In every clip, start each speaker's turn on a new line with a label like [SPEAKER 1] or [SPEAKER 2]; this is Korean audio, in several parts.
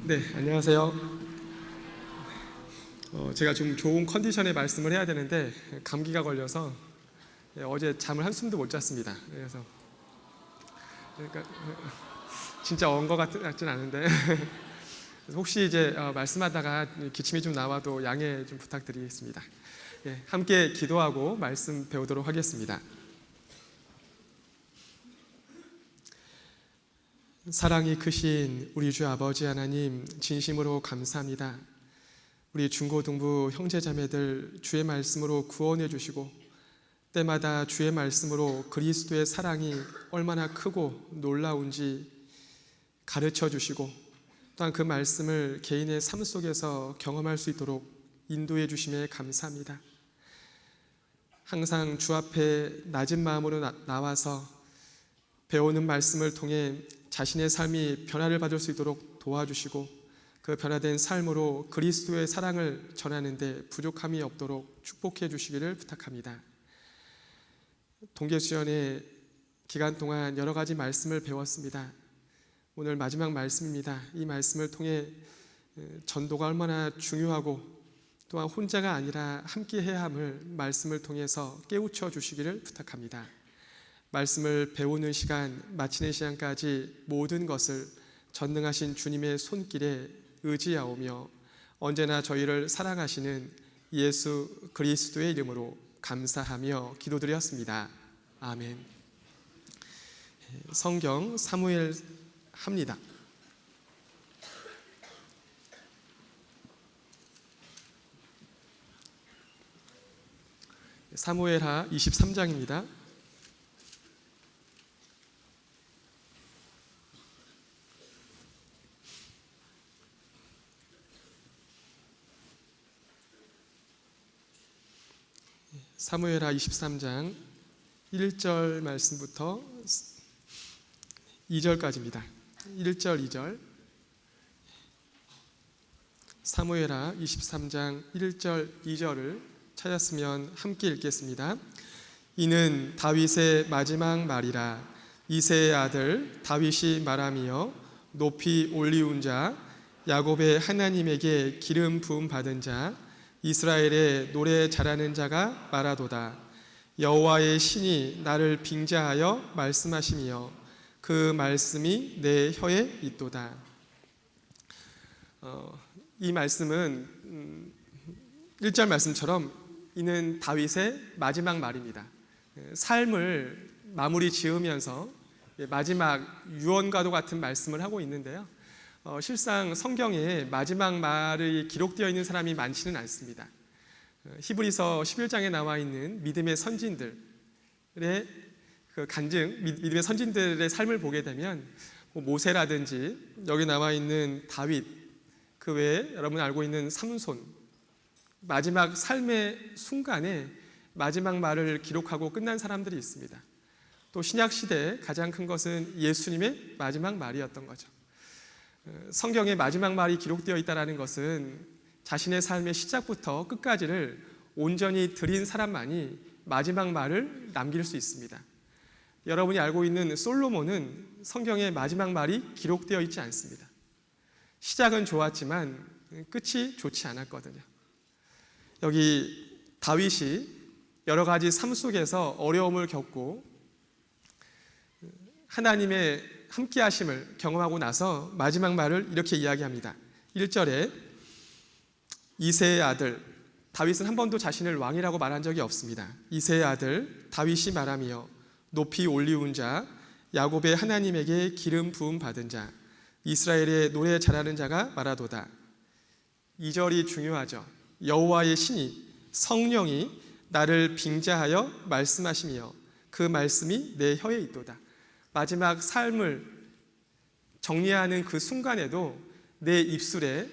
[SPEAKER 1] 네, 안녕하세요. 제가 좀 좋은 컨디션의 말씀을 해야 되는데 감기가 걸려서 어제 잠을 한숨도 못 잤습니다. 그래서 그러니까 진짜 언 것 같진 않은데 혹시 이제 말씀하다가 기침이 좀 나와도 양해 좀 부탁드리겠습니다. 함께 기도하고 말씀 배우도록 하겠습니다. 사랑이 크신 우리 주 아버지 하나님, 진심으로 감사합니다. 우리 중고등부 형제자매들 주의 말씀으로 구원해 주시고 때마다 주의 말씀으로 그리스도의 사랑이 얼마나 크고 놀라운지 가르쳐 주시고 또한 그 말씀을 개인의 삶 속에서 경험할 수 있도록 인도해 주심에 감사합니다. 항상 주 앞에 낮은 마음으로 나와서 배우는 말씀을 통해 자신의 삶이 변화를 받을 수 있도록 도와주시고 그 변화된 삶으로 그리스도의 사랑을 전하는 데 부족함이 없도록 축복해 주시기를 부탁합니다. 동계수련의 기간 동안 여러 가지 말씀을 배웠습니다. 오늘 마지막 말씀입니다. 이 말씀을 통해 전도가 얼마나 중요하고 또한 혼자가 아니라 함께 해야 함을 말씀을 통해서 깨우쳐 주시기를 부탁합니다. 말씀을 배우는 시간, 마치는 시간까지 모든 것을 전능하신 주님의 손길에 의지하오며 언제나 저희를 사랑하시는 예수 그리스도의 이름으로 감사하며 기도드렸습니다. 아멘. 성경 사무엘 합니다. 사무엘하 23장입니다. 사무엘하 23장 1절 말씀부터 2절까지입니다. 1절, 2절. 사무엘하 23장 1절, 2절을 찾았으면 함께 읽겠습니다. 이는 다윗의 마지막 말이라. 이새의 아들 다윗이 말하며 높이 올리운 자, 야곱의 하나님에게 기름 부음 받은 자, 이스라엘의 노래 잘하는 자가 말하도다. 여호와의 신이 나를 빙자하여 말씀하시며 그 말씀이 내 혀에 있도다. 이 말씀은 1절 말씀처럼 이는 다윗의 마지막 말입니다. 삶을 마무리 지으면서 마지막 유언과도 같은 말씀을 하고 있는데요. 실상 성경에 마지막 말이 기록되어 있는 사람이 많지는 않습니다. 히브리서 11장에 나와 있는 믿음의 선진들의 그 간증, 믿음의 선진들의 삶을 보게 되면 모세라든지 여기 나와 있는 다윗, 그 외에 여러분 알고 있는 삼손, 마지막 삶의 순간에 마지막 말을 기록하고 끝난 사람들이 있습니다. 또 신약 시대에 가장 큰 것은 예수님의 마지막 말이었던 거죠. 성경에 마지막 말이 기록되어 있다는 것은 자신의 삶의 시작부터 끝까지를 온전히 드린 사람만이 마지막 말을 남길 수 있습니다. 여러분이 알고 있는 솔로몬은 성경에 마지막 말이 기록되어 있지 않습니다. 시작은 좋았지만 끝이 좋지 않았거든요. 여기 다윗이 여러 가지 삶 속에서 어려움을 겪고 하나님의 함께 하심을 경험하고 나서 마지막 말을 이렇게 이야기합니다. 1절에 이새의 아들, 다윗은 한 번도 자신을 왕이라고 말한 적이 없습니다. 이새의 아들 다윗이 말하며 높이 올리운 자, 야곱의 하나님에게 기름 부음 받은 자, 이스라엘의 노래 잘하는 자가 말하도다. 2절이 중요하죠. 여호와의 신이 성령이 나를 빙자하여 말씀하시며 그 말씀이 내 혀에 있도다. 마지막 삶을 정리하는 그 순간에도 내 입술에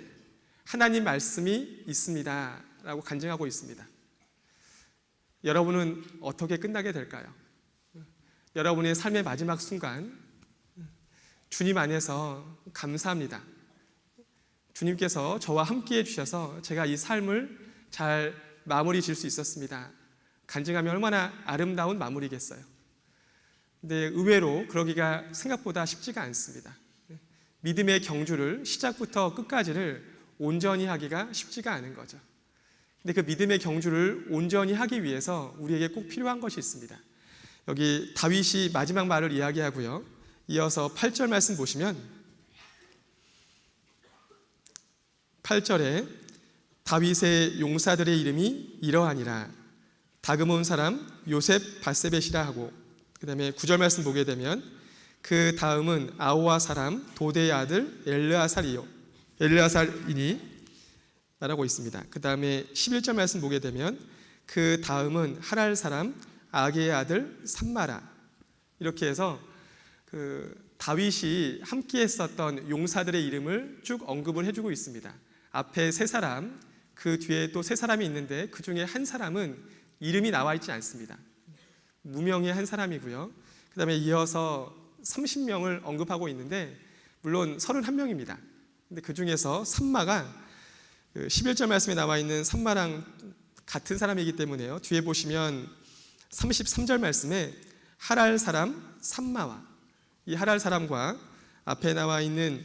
[SPEAKER 1] 하나님 말씀이 있습니다 라고 간증하고 있습니다. 여러분은 어떻게 끝나게 될까요? 여러분의 삶의 마지막 순간 주님 안에서 감사합니다. 주님께서 저와 함께 해주셔서 제가 이 삶을 잘 마무리 지을 수 있었습니다. 간증하면 얼마나 아름다운 마무리겠어요. 근데 의외로 그러기가 생각보다 쉽지가 않습니다. 믿음의 경주를 시작부터 끝까지를 온전히 하기가 쉽지가 않은 거죠. 근데 그 믿음의 경주를 온전히 하기 위해서 우리에게 꼭 필요한 것이 있습니다. 여기 다윗이 마지막 말을 이야기하고요. 이어서 8절 말씀 보시면 8절에 다윗의 용사들의 이름이 이러하니라. 다그몬 사람 요셉 바세벳이라 하고, 그 다음에 9절 말씀 보게 되면 그 다음은 아오아 사람 도대의 아들 엘르아살이니 라고 있습니다. 그 다음에 11절 말씀 보게 되면 그 다음은 하랄 사람 아게의 아들 삼마라. 이렇게 해서 그 다윗이 함께 했었던 용사들의 이름을 쭉 언급을 해주고 있습니다. 앞에 세 사람, 그 뒤에 또 세 사람이 있는데 그 중에 한 사람은 이름이 나와 있지 않습니다. 무명의 한 사람이고요. 그 다음에 이어서 30명을 언급하고 있는데 물론 31명입니다. 근데 그 중에서 삼마가 11절 말씀에 나와 있는 삼마랑 같은 사람이기 때문에요. 뒤에 보시면 33절 말씀에 하랄 사람 삼마와, 이 하랄 사람과 앞에 나와 있는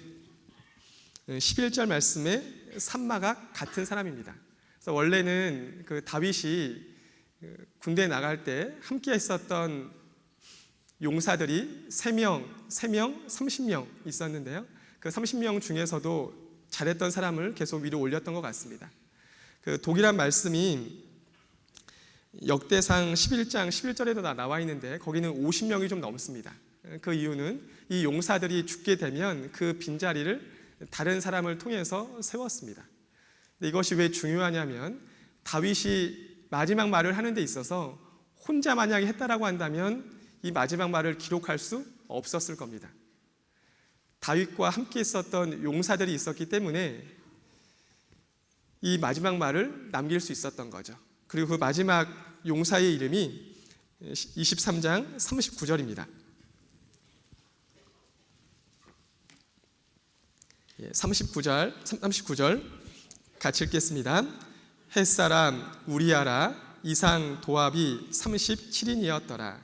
[SPEAKER 1] 11절 말씀에 삼마가 같은 사람입니다. 그래서 원래는 그 다윗이 군대에 나갈 때 함께 했었던 용사들이 3명, 30명 있었는데요. 그 30명 중에서도 잘했던 사람을 계속 위로 올렸던 것 같습니다. 그 독일한 말씀이 역대상 11장 11절에도 나와 있는데 거기는 50명이 좀 넘습니다. 그 이유는 이 용사들이 죽게 되면 그 빈자리를 다른 사람을 통해서 세웠습니다. 근데 이것이 왜 중요하냐면 다윗이 마지막 말을 하는 데 있어서 혼자 만약에 했다라고 한다면 이 마지막 말을 기록할 수 없었을 겁니다. 다윗과 함께 있었던 용사들이 있었기 때문에 이 마지막 말을 남길 수 있었던 거죠. 그리고 그 마지막 용사의 이름이 23장 39절입니다. 39절 같이 읽겠습니다. 햇사람 우리아라 이상 도압이 37인이었더라.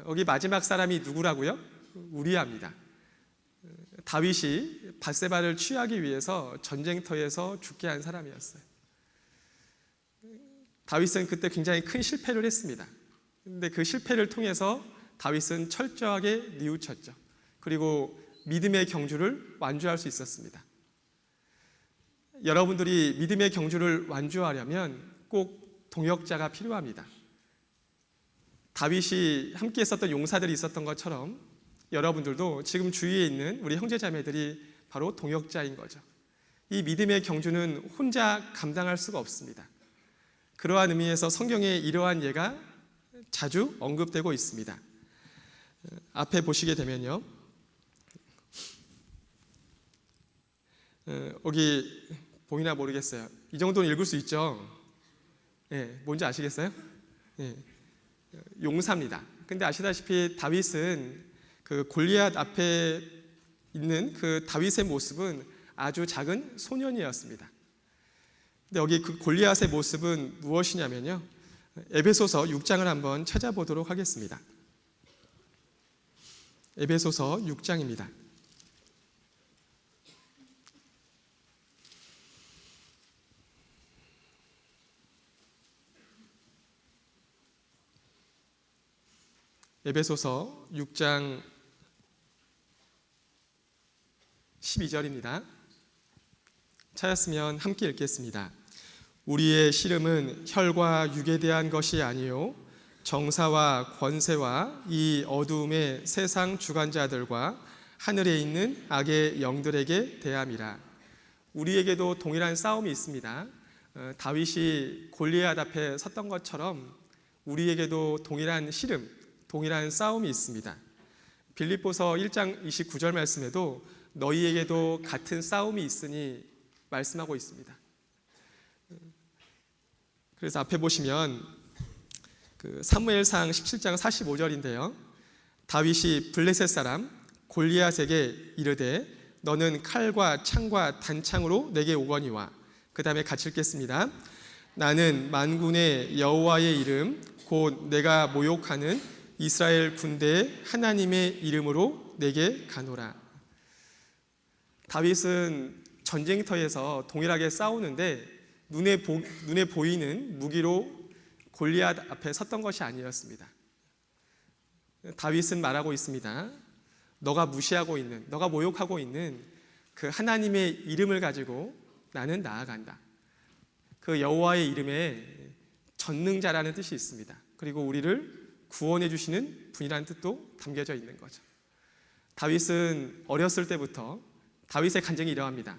[SPEAKER 1] 여기 마지막 사람이 누구라고요? 우리아입니다. 다윗이 밧세바를 취하기 위해서 전쟁터에서 죽게 한 사람이었어요. 다윗은 그때 굉장히 큰 실패를 했습니다. 그런데 그 실패를 통해서 다윗은 철저하게 뉘우쳤죠. 그리고 믿음의 경주를 완주할 수 있었습니다. 여러분들이 믿음의 경주를 완주하려면 꼭 동역자가 필요합니다. 다윗이 함께 있었던 용사들이 있었던 것처럼 여러분들도 지금 주위에 있는 우리 형제자매들이 바로 동역자인 거죠. 이 믿음의 경주는 혼자 감당할 수가 없습니다. 그러한 의미에서 성경에 이러한 예가 자주 언급되고 있습니다. 앞에 보시게 되면요, 여기 보이나 모르겠어요. 이 정도는 읽을 수 있죠? 뭔지 아시겠어요? 용사입니다. 근데 아시다시피 다윗은 그 골리앗 앞에 있는 그 다윗의 모습은 아주 작은 소년이었습니다. 근데 여기 그 골리앗의 모습은 무엇이냐면요, 에베소서 6장을 한번 찾아보도록 하겠습니다. 에베소서 6장입니다. 에베소서 6장 12절입니다. 찾았으면 함께 읽겠습니다. 우리의 씨름은 혈과 육에 대한 것이 아니요 정사와 권세와 이 어두움의 세상 주관자들과 하늘에 있는 악의 영들에게 대함이라. 우리에게도 동일한 싸움이 있습니다. 다윗이 골리앗 앞에 섰던 것처럼 우리에게도 동일한 씨름, 동일한 싸움이 있습니다. 빌립보서 1장 29절 말씀에도 너희에게도 같은 싸움이 있으니 말씀하고 있습니다. 그래서 앞에 보시면 그 사무엘상 17장 45절인데요. 다윗이 블레셋 사람 골리앗에게 이르되 너는 칼과 창과 단창으로 내게 오거니와. 그 다음에 같이 읽겠습니다. 나는 만군의 여호와의 이름 곧 내가 모욕하는 이스라엘 군대의 하나님의 이름으로 내게 가노라. 다윗은 전쟁터에서 동일하게 싸우는데 눈에 보이는 무기로 골리앗 앞에 섰던 것이 아니었습니다. 다윗은 말하고 있습니다. 너가 무시하고 있는, 너가 모욕하고 있는 그 하나님의 이름을 가지고 나는 나아간다. 그 여호와의 이름에 전능자라는 뜻이 있습니다. 그리고 우리를 구원해 주시는 분이라는 뜻도 담겨져 있는 거죠. 다윗은 어렸을 때부터 다윗의 간증이 이러합니다.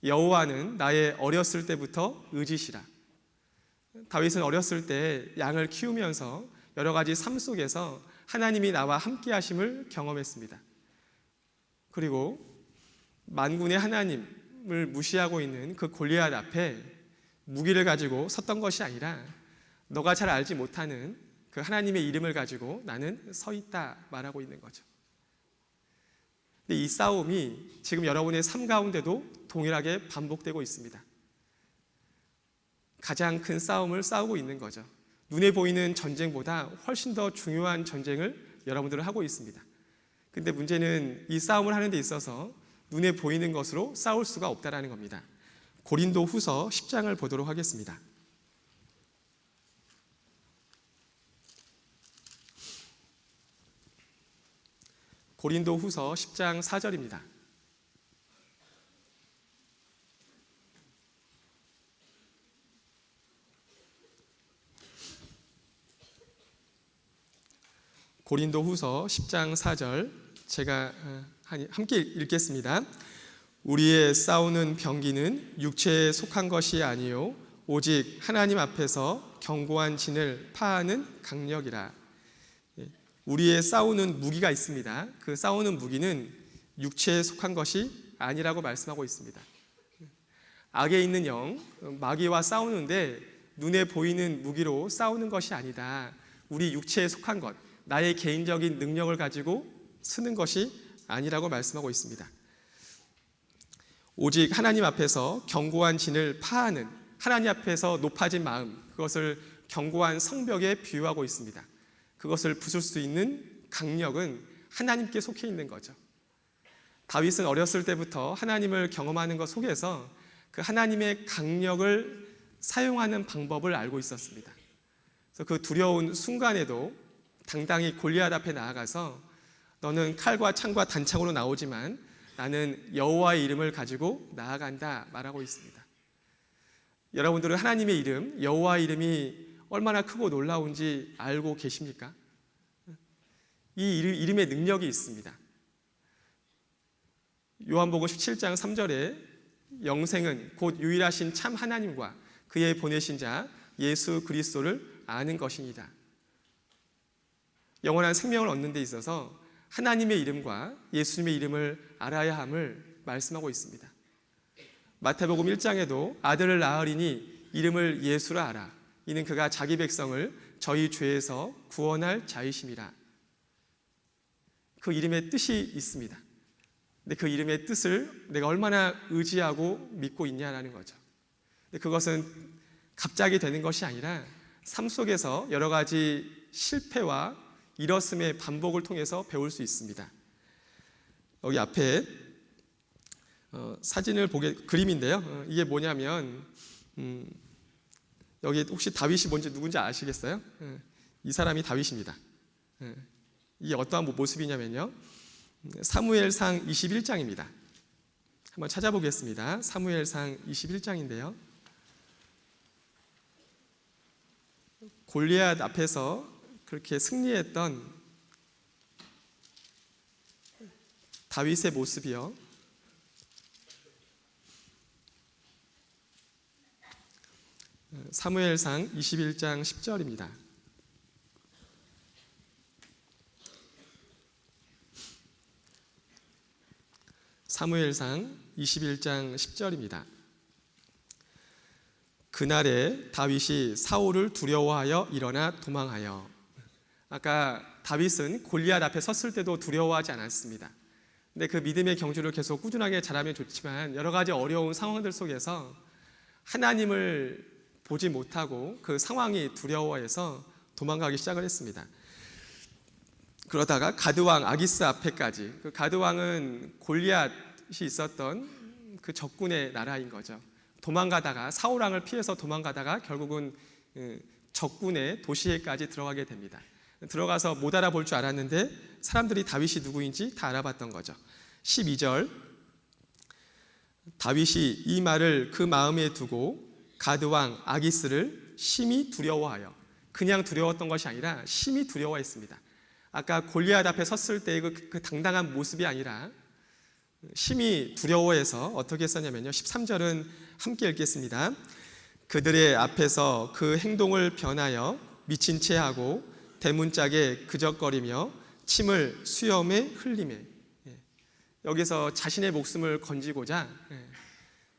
[SPEAKER 1] 여호와는 나의 어렸을 때부터 의지시라. 다윗은 어렸을 때 양을 키우면서 여러 가지 삶 속에서 하나님이 나와 함께 하심을 경험했습니다. 그리고 만군의 하나님을 무시하고 있는 그 골리앗 앞에 무기를 가지고 섰던 것이 아니라 너가 잘 알지 못하는 그 하나님의 이름을 가지고 나는 서 있다 말하고 있는 거죠. 근데 이 싸움이 지금 여러분의 삶 가운데도 동일하게 반복되고 있습니다. 가장 큰 싸움을 싸우고 있는 거죠. 눈에 보이는 전쟁보다 훨씬 더 중요한 전쟁을 여러분들은 하고 있습니다. 근데 문제는 이 싸움을 하는 데 있어서 눈에 보이는 것으로 싸울 수가 없다라는 겁니다. 고린도 후서 10장을 보도록 하겠습니다. 고린도 후서 10장 4절입니다. 고린도 후서 10장 4절 제가 함께 읽겠습니다. 우리의 싸우는 병기는 육체에 속한 것이 아니요 오직 하나님 앞에서 견고한 진을 파하는 강력이라. 우리의 싸우는 무기가 있습니다. 그 싸우는 무기는 육체에 속한 것이 아니라고 말씀하고 있습니다. 악에 있는 영, 마귀와 싸우는데 눈에 보이는 무기로 싸우는 것이 아니다. 우리 육체에 속한 것, 나의 개인적인 능력을 가지고 쓰는 것이 아니라고 말씀하고 있습니다. 오직 하나님 앞에서 견고한 진을 파하는, 하나님 앞에서 높아진 마음, 그것을 견고한 성벽에 비유하고 있습니다. 그것을 부술 수 있는 강력은 하나님께 속해 있는 거죠. 다윗은 어렸을 때부터 하나님을 경험하는 것 속에서 그 하나님의 강력을 사용하는 방법을 알고 있었습니다. 그래서 그 두려운 순간에도 당당히 골리앗 앞에 나아가서 너는 칼과 창과 단창으로 나오지만 나는 여호와의 이름을 가지고 나아간다 말하고 있습니다. 여러분들은 하나님의 이름, 여호와의 이름이 얼마나 크고 놀라운지 알고 계십니까? 이 이름의 능력이 있습니다. 요한복음 17장 3절에 영생은 곧 유일하신 참 하나님과 그의 보내신 자 예수 그리스도를 아는 것이니라. 영원한 생명을 얻는 데 있어서 하나님의 이름과 예수님의 이름을 알아야 함을 말씀하고 있습니다. 마태복음 1장에도 아들을 낳으리니 이름을 예수라 하라. 이는 그가 자기 백성을 저희 죄에서 구원할 자이심이라. 그 이름의 뜻이 있습니다. 근데 그 이름의 뜻을 내가 얼마나 의지하고 믿고 있냐라는 거죠. 근데 그것은 갑자기 되는 것이 아니라 삶 속에서 여러 가지 실패와 일었음의 반복을 통해서 배울 수 있습니다. 여기 앞에 사진을 그림인데요. 이게 뭐냐면 여기 혹시 다윗이 뭔지 누군지 아시겠어요? 이 사람이 다윗입니다. 이게 어떠한 모습이냐면요. 사무엘상 21장입니다. 한번 찾아보겠습니다. 사무엘상 21장인데요. 골리앗 앞에서 그렇게 승리했던 다윗의 모습이요. 사무엘상 21장 10절입니다. 사무엘상 21장 10절입니다. 그날에 다윗이 사울을 두려워하여 일어나 도망하여. 아까 다윗은 골리앗 앞에 섰을 때도 두려워하지 않았습니다. 근데 그 믿음의 경주를 계속 꾸준하게 잘하면 좋지만 여러 가지 어려운 상황들 속에서 하나님을 보지 못하고 그 상황이 두려워해서 도망가기 시작을 했습니다. 그러다가 가드왕 아기스 앞에까지, 그 가드왕은 골리앗 있었던 그 적군의 나라인 거죠. 도망가다가 사울왕을 피해서 도망가다가 결국은 적군의 도시에까지 들어가게 됩니다. 들어가서 못 알아볼 줄 알았는데 사람들이 다윗이 누구인지 다 알아봤던 거죠. 12절, 다윗이 이 말을 그 마음에 두고 가드왕 아기스를 심히 두려워하여, 그냥 두려웠던 것이 아니라 심히 두려워했습니다. 아까 골리앗 앞에 섰을 때의 그 당당한 모습이 아니라 심히 두려워해서 어떻게 했었냐면요, 13절은 함께 읽겠습니다. 그들의 앞에서 그 행동을 변하여 미친 채 하고 대문짝에 그적거리며 침을 수염에 흘리매. 여기서 자신의 목숨을 건지고자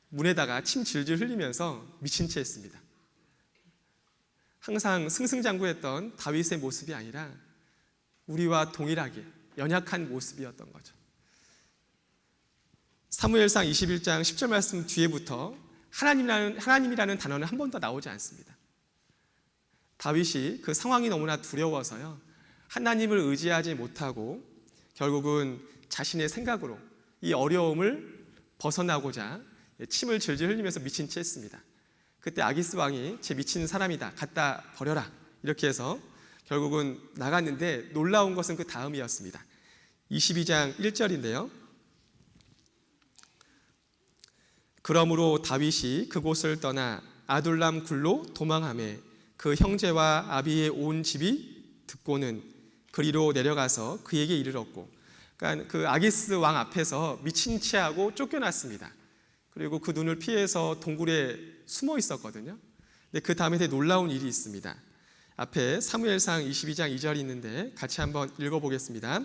[SPEAKER 1] 문에다가 침 질질 흘리면서 미친 채 했습니다. 항상 승승장구했던 다윗의 모습이 아니라 우리와 동일하게 연약한 모습이었던 거죠. 사무엘상 21장 10절 말씀 뒤에부터 하나님이라는 단어는 한 번도 나오지 않습니다. 다윗이 그 상황이 너무나 두려워서요, 하나님을 의지하지 못하고 결국은 자신의 생각으로 이 어려움을 벗어나고자 침을 질질 흘리면서 미친 채 했습니다. 그때 아기스 왕이 제 미친 사람이다, 갖다 버려라, 이렇게 해서 결국은 나갔는데 놀라운 것은 그 다음이었습니다. 22장 1절인데요. 그러므로 다윗이 그곳을 떠나 아둘람 굴로 도망하매 그 형제와 아비의 온 집이 듣고는 그리로 내려가서 그에게 이르렀고, 그러니까 그 아기스 왕 앞에서 미친 채하고 쫓겨났습니다. 그리고 그 눈을 피해서 동굴에 숨어 있었거든요. 근데 그 다음에 되게 놀라운 일이 있습니다. 앞에 사무엘상 22장 2절이 있는데 같이 한번 읽어보겠습니다.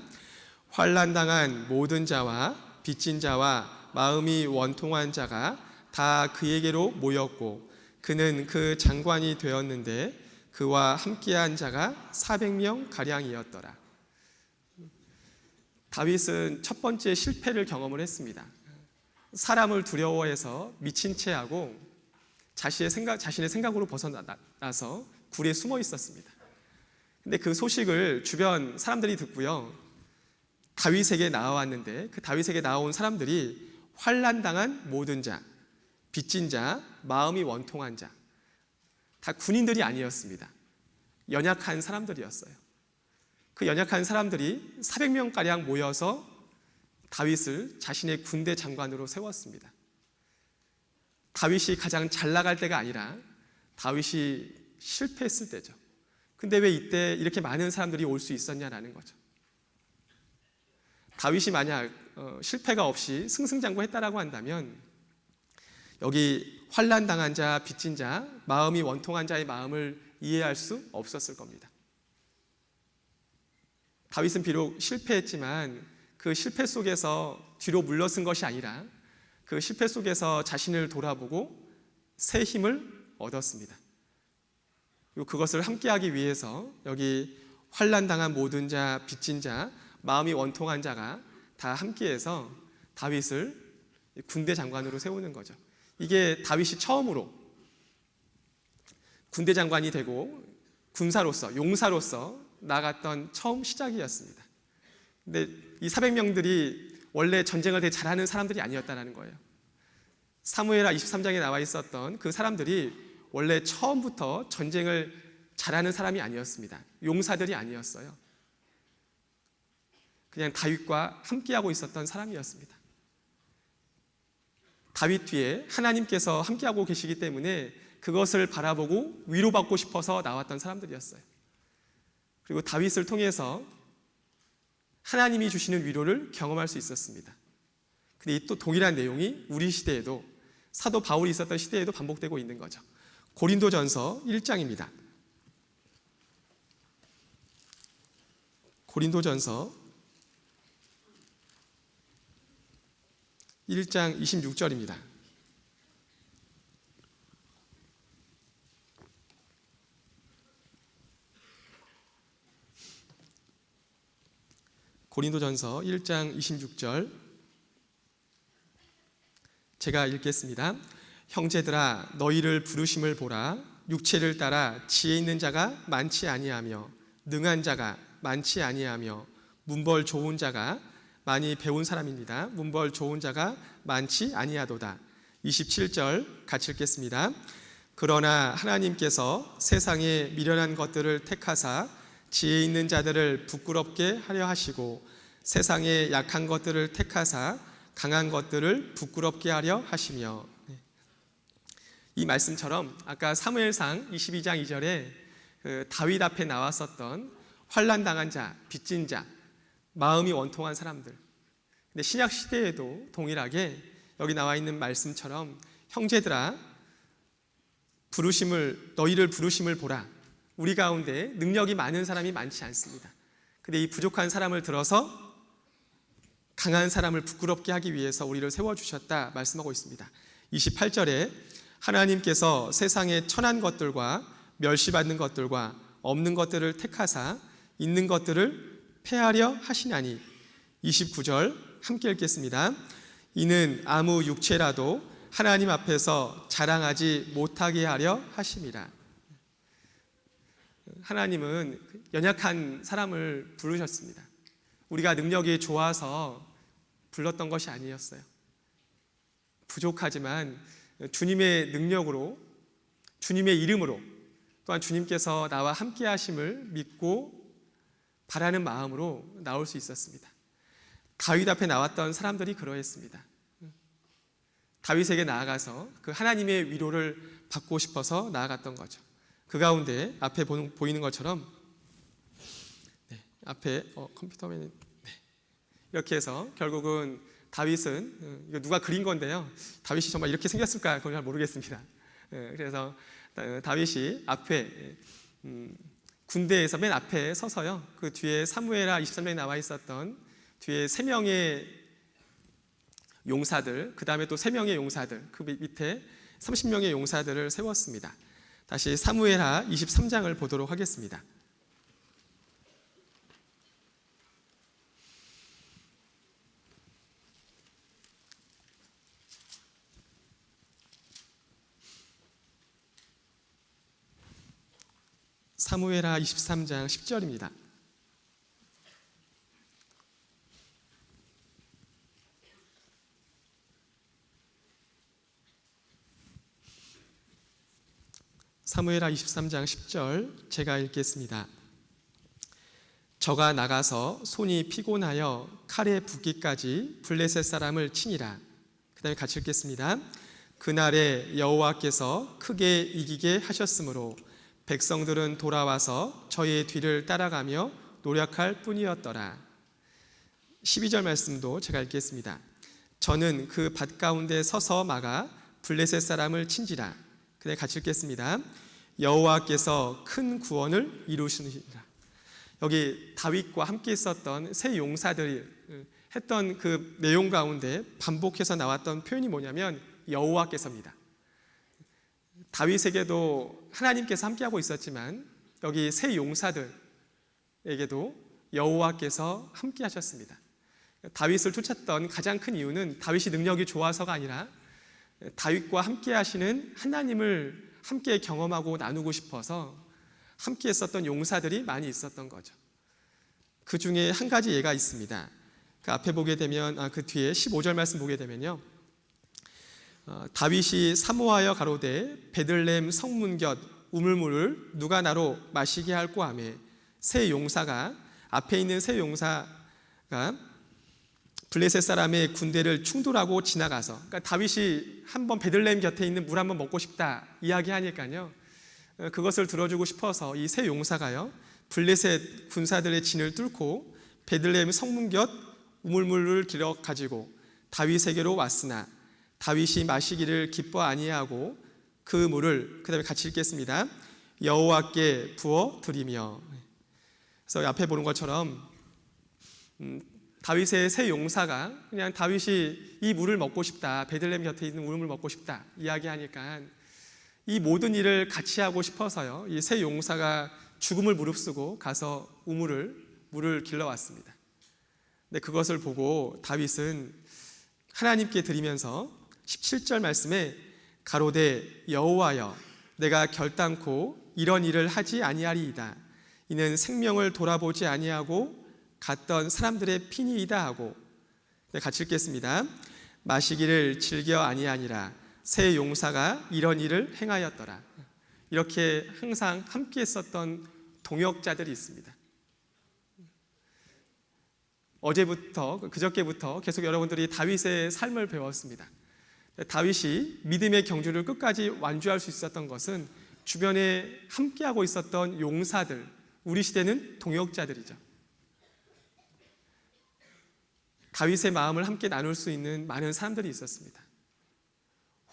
[SPEAKER 1] 환난당한 모든 자와 빚진 자와 마음이 원통한 자가 다 그에게로 모였고 그는 그 장관이 되었는데 그와 함께한 자가 400명 가량이었더라. 다윗은 첫 번째 실패를 경험을 했습니다. 사람을 두려워해서 미친 채하고 자신의 생각으로 벗어나서 굴에 숨어 있었습니다. 근데 그 소식을 주변 사람들이 듣고요, 다윗에게 나와왔는데 그 다윗에게 나온 사람들이 환난당한 모든 자, 빚진 자, 마음이 원통한 자, 다 군인들이 아니었습니다. 연약한 사람들이었어요. 그 연약한 사람들이 400명가량 모여서 다윗을 자신의 군대 장관으로 세웠습니다. 다윗이 가장 잘 나갈 때가 아니라 다윗이 실패했을 때죠. 근데 왜 이때 이렇게 많은 사람들이 올 수 있었냐라는 거죠. 다윗이 만약 실패가 없이 승승장구했다라고 한다면 여기 환난당한 자, 빚진 자, 마음이 원통한 자의 마음을 이해할 수 없었을 겁니다. 다윗은 비록 실패했지만 그 실패 속에서 뒤로 물러선 것이 아니라 그 실패 속에서 자신을 돌아보고 새 힘을 얻었습니다. 그리고 그것을 함께하기 위해서 여기 환난당한 모든 자, 빚진 자, 마음이 원통한 자가 다 함께해서 다윗을 군대 장관으로 세우는 거죠. 이게 다윗이 처음으로 군대 장관이 되고 군사로서, 용사로서 나갔던 처음 시작이었습니다. 근데 이 400명들이 원래 전쟁을 되게 잘하는 사람들이 아니었다는 거예요. 사무엘하 23장에 나와 있었던 그 사람들이 원래 처음부터 전쟁을 잘하는 사람이 아니었습니다. 용사들이 아니었어요. 그냥 다윗과 함께하고 있었던 사람이었습니다. 다윗 뒤에 하나님께서 함께하고 계시기 때문에 그것을 바라보고 위로받고 싶어서 나왔던 사람들이었어요. 그리고 다윗을 통해서 하나님이 주시는 위로를 경험할 수 있었습니다. 근데 이 또 동일한 내용이 우리 시대에도, 사도 바울이 있었던 시대에도 반복되고 있는 거죠. 고린도전서 1장입니다. 고린도전서 1장 26절입니다. 고린도전서 1장 26절 제가 읽겠습니다. 형제들아 너희를 부르심을 보라. 육체를 따라 지혜 있는 자가 많지 아니하며 능한 자가 많지 아니하며 문벌 좋은 자가 많이 배운 사람입니다. 문벌 좋은 자가 많지 아니하도다. 27절 같이 읽겠습니다. 그러나 하나님께서 세상에 미련한 것들을 택하사 지혜 있는 자들을 부끄럽게 하려 하시고 세상에 약한 것들을 택하사 강한 것들을 부끄럽게 하려 하시며, 이 말씀처럼 아까 사무엘상 22장 2절에 그 다윗 앞에 나왔었던 환난 당한 자, 빚진 자, 마음이 원통한 사람들. 근데 신약 시대에도 동일하게 여기 나와 있는 말씀처럼 형제들아 너희를 부르심을 보라. 우리 가운데 능력이 많은 사람이 많지 않습니다. 근데 이 부족한 사람을 들어서 강한 사람을 부끄럽게 하기 위해서 우리를 세워주셨다 말씀하고 있습니다. 28절에 하나님께서 세상의 천한 것들과 멸시받는 것들과 없는 것들을 택하사 있는 것들을 폐하려 하시나니. 29절 함께 읽겠습니다. 이는 아무 육체라도 하나님 앞에서 자랑하지 못하게 하려 하심이라. 하나님은 연약한 사람을 부르셨습니다. 우리가 능력이 좋아서 불렀던 것이 아니었어요. 부족하지만 주님의 능력으로, 주님의 이름으로, 또한 주님께서 나와 함께 하심을 믿고 바라는 마음으로 나올 수 있었습니다. 다윗 앞에 나왔던 사람들이 그러했습니다. 다윗에게 나아가서 그 하나님의 위로를 받고 싶어서 나아갔던 거죠. 그 가운데 앞에 보이는 것처럼 앞에 컴퓨터맨이 이렇게 해서 결국은 다윗은, 이거 누가 그린 건데요, 다윗이 정말 이렇게 생겼을까 그건 잘 모르겠습니다. 그래서 다윗이 앞에 군대에서 맨 앞에 서서요, 그 뒤에 사무엘하 23장에 나와 있었던 뒤에 3명의 용사들, 그 다음에 또 3명의 용사들, 그 밑에 30명의 용사들을 세웠습니다. 다시 사무엘하 23장을 보도록 하겠습니다. 사무엘하 23장 10절입니다. 사무엘하 23장 10절 제가 읽겠습니다. 저가 나가서 손이 피곤하여 칼에 붓기까지 블레셋 사람을 치니라. 그 다음에 같이 읽겠습니다. 그날에 여호와께서 크게 이기게 하셨으므로 백성들은 돌아와서 저의 뒤를 따라가며 노력할 뿐이었더라. 12절 말씀도 제가 읽겠습니다. 저는 그 밭 가운데 서서 막아 블레셋 사람을 친지라. 그다음에 같이 읽겠습니다. 여호와께서 큰 구원을 이루시니라. 여기 다윗과 함께 있었던 세 용사들이 했던 그 내용 가운데 반복해서 나왔던 표현이 뭐냐면 여호와께서입니다. 다윗에게도 하나님께서 함께하고 있었지만 여기 세 용사들에게도 여호와께서 함께하셨습니다. 다윗을 쫓았던 가장 큰 이유는 다윗이 능력이 좋아서가 아니라 다윗과 함께하시는 하나님을 함께 경험하고 나누고 싶어서 함께 했었던 용사들이 많이 있었던 거죠. 그 중에 한 가지 예가 있습니다. 그 앞에 보게 되면 그 뒤에 15절 말씀 보게 되면요, 다윗이 사모하여 가로되 베들레헴 성문 곁 우물물을 누가 나로 마시게 할꼬 하매 세 용사가, 앞에 있는 세 용사가 블레셋 사람의 군대를 충돌하고 지나가서, 그러니까 다윗이 한번 베들레헴 곁에 있는 물 한번 먹고 싶다 이야기하니까요, 그것을 들어주고 싶어서 이 세 용사가요 블레셋 군사들의 진을 뚫고 베들레헴 성문 곁 우물물을 길어 가지고 다윗에게로 왔으나 다윗이 마시기를 기뻐 아니하고 그 물을, 그 다음에 같이 읽겠습니다. 여호와께 부어 드리며. 그래서 앞에 보는 것처럼 다윗의 세 용사가 그냥 다윗이 이 물을 먹고 싶다, 베들레헴 곁에 있는 우물을 먹고 싶다 이야기하니까 이 모든 일을 같이 하고 싶어서요, 이 세 용사가 죽음을 무릅쓰고 가서 물을 길러왔습니다. 근데 그것을 보고 다윗은 하나님께 드리면서 17절 말씀에 가로되 여호와여 내가 결단코 이런 일을 하지 아니하리이다. 이는 생명을 돌아보지 아니하고 갔던 사람들의 피니이다 하고 네, 같이 읽겠습니다. 마시기를 즐겨 아니하니라 새 용사가 이런 일을 행하였더라. 이렇게 항상 함께 했었던 동역자들이 있습니다. 어제부터 그저께부터 계속 여러분들이 다윗의 삶을 배웠습니다. 다윗이 믿음의 경주를 끝까지 완주할 수 있었던 것은 주변에 함께하고 있었던 용사들, 우리 시대는 동역자들이죠. 다윗의 마음을 함께 나눌 수 있는 많은 사람들이 있었습니다.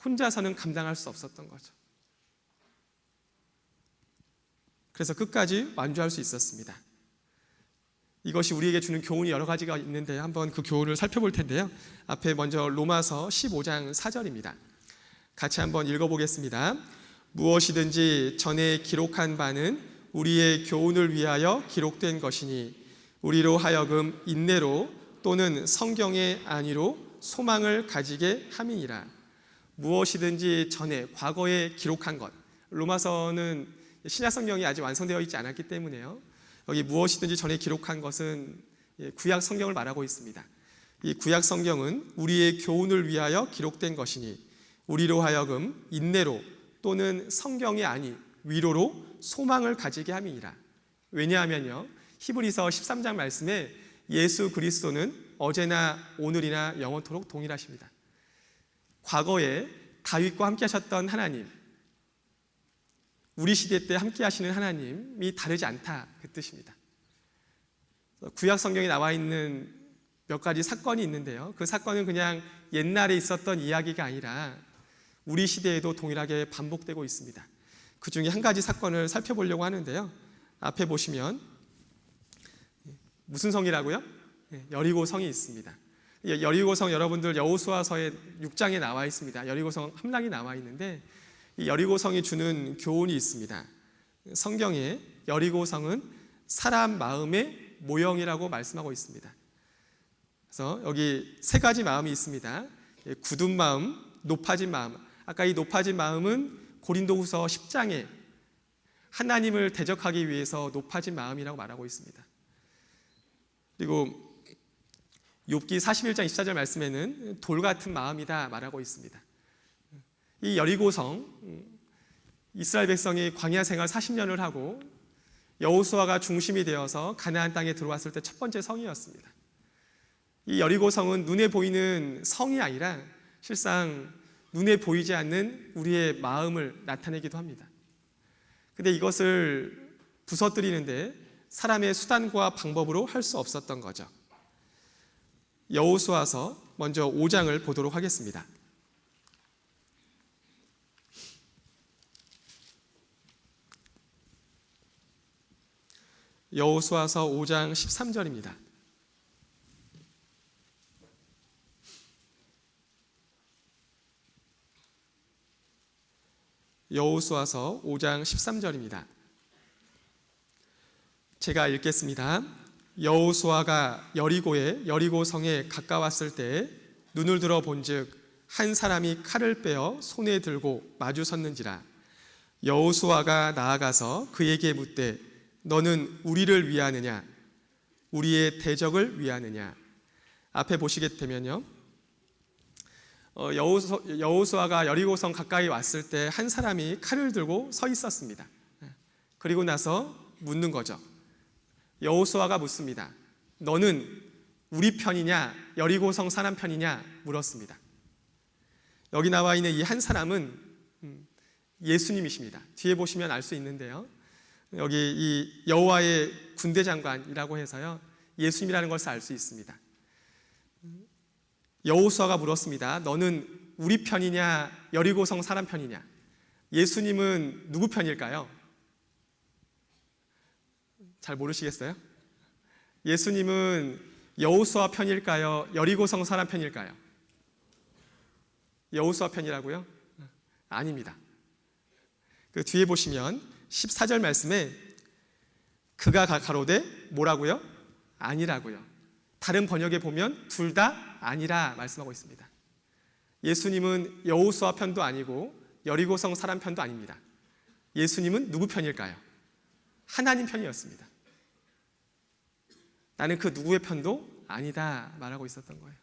[SPEAKER 1] 혼자서는 감당할 수 없었던 거죠. 그래서 끝까지 완주할 수 있었습니다. 이것이 우리에게 주는 교훈이 여러 가지가 있는데 한번 그 교훈을 살펴볼 텐데요. 앞에 먼저 로마서 15장 4절입니다. 같이 한번 읽어보겠습니다. 무엇이든지 전에 기록한 바는 우리의 교훈을 위하여 기록된 것이니 우리로 하여금 인내로 또는 성경의 안위로 소망을 가지게 함이니라. 무엇이든지 전에 과거에 기록한 것. 로마서는 신약 성경이 아직 완성되어 있지 않았기 때문에요. 여기 무엇이든지 전에 기록한 것은 구약 성경을 말하고 있습니다. 이 구약 성경은 우리의 교훈을 위하여 기록된 것이니 우리로 하여금 인내로 또는 성경의 안위, 위로로 소망을 가지게 함이니라. 왜냐하면요, 히브리서 13장 말씀에 예수 그리스도는 어제나 오늘이나 영원토록 동일하십니다. 과거에 다윗과 함께 하셨던 하나님, 우리 시대 때 함께 하시는 하나님이 다르지 않다, 그 뜻입니다. 구약 성경에 나와 있는 몇 가지 사건이 있는데요, 그 사건은 그냥 옛날에 있었던 이야기가 아니라 우리 시대에도 동일하게 반복되고 있습니다. 그 중에 한 가지 사건을 살펴보려고 하는데요, 앞에 보시면 무슨 성이라고요? 여리고 성이 있습니다. 여리고 성, 여러분들 여호수아서의 6장에 나와 있습니다. 여리고 성 함락이 나와 있는데 이 여리고 성이 주는 교훈이 있습니다. 성경에 여리고 성은 사람 마음의 모형이라고 말씀하고 있습니다. 그래서 여기 세 가지 마음이 있습니다. 굳은 마음, 높아진 마음. 아까 이 높아진 마음은 고린도후서 10장에 하나님을 대적하기 위해서 높아진 마음이라고 말하고 있습니다. 그리고 욥기 41장 24절 말씀에는 돌 같은 마음이다 말하고 있습니다. 이 여리고성, 이스라엘 백성이 광야 생활 40년을 하고 여호수아가 중심이 되어서 가나안 땅에 들어왔을 때 첫 번째 성이었습니다. 이 여리고성은 눈에 보이는 성이 아니라 실상 눈에 보이지 않는 우리의 마음을 나타내기도 합니다. 근데 이것을 부서뜨리는데 사람의 수단과 방법으로 할 수 없었던 거죠. 여호수아서 먼저 5장을 보도록 하겠습니다. 여호수아서 5장 13절입니다. 여호수아서 5장 13절입니다. 제가 읽겠습니다. 여호수아가 여리고의 여리고성에 가까웠을 때 눈을 들어 본즉 한 사람이 칼을 빼어 손에 들고 마주 섰는지라. 여호수아가 나아가서 그에게 묻되 너는 우리를 위하느냐 우리의 대적을 위하느냐. 앞에 보시게 되면요, 여호수아가 여리고성 가까이 왔을 때 한 사람이 칼을 들고 서 있었습니다. 그리고 나서 묻는 거죠. 여호수아가 묻습니다. 너는 우리 편이냐 여리고성 사람 편이냐 물었습니다. 여기 나와 있는 이 한 사람은 예수님이십니다. 뒤에 보시면 알 수 있는데요, 여기 이 여호와의 군대 장관이라고 해서요, 예수님이라는 것을 알 수 있습니다. 여호수아가 물었습니다. 너는 우리 편이냐 여리고성 사람 편이냐. 예수님은 누구 편일까요? 잘 모르시겠어요? 예수님은 여호수아 편일까요? 여리고성 사람 편일까요? 여호수아 편이라고요? 아닙니다. 그 뒤에 보시면 14절 말씀에 그가 가로되 뭐라고요? 아니라고요. 다른 번역에 보면 둘 다 아니라 말씀하고 있습니다. 예수님은 여호수아 편도 아니고 여리고성 사람 편도 아닙니다. 예수님은 누구 편일까요? 하나님 편이었습니다. 나는 그 누구의 편도 아니다 말하고 있었던 거예요.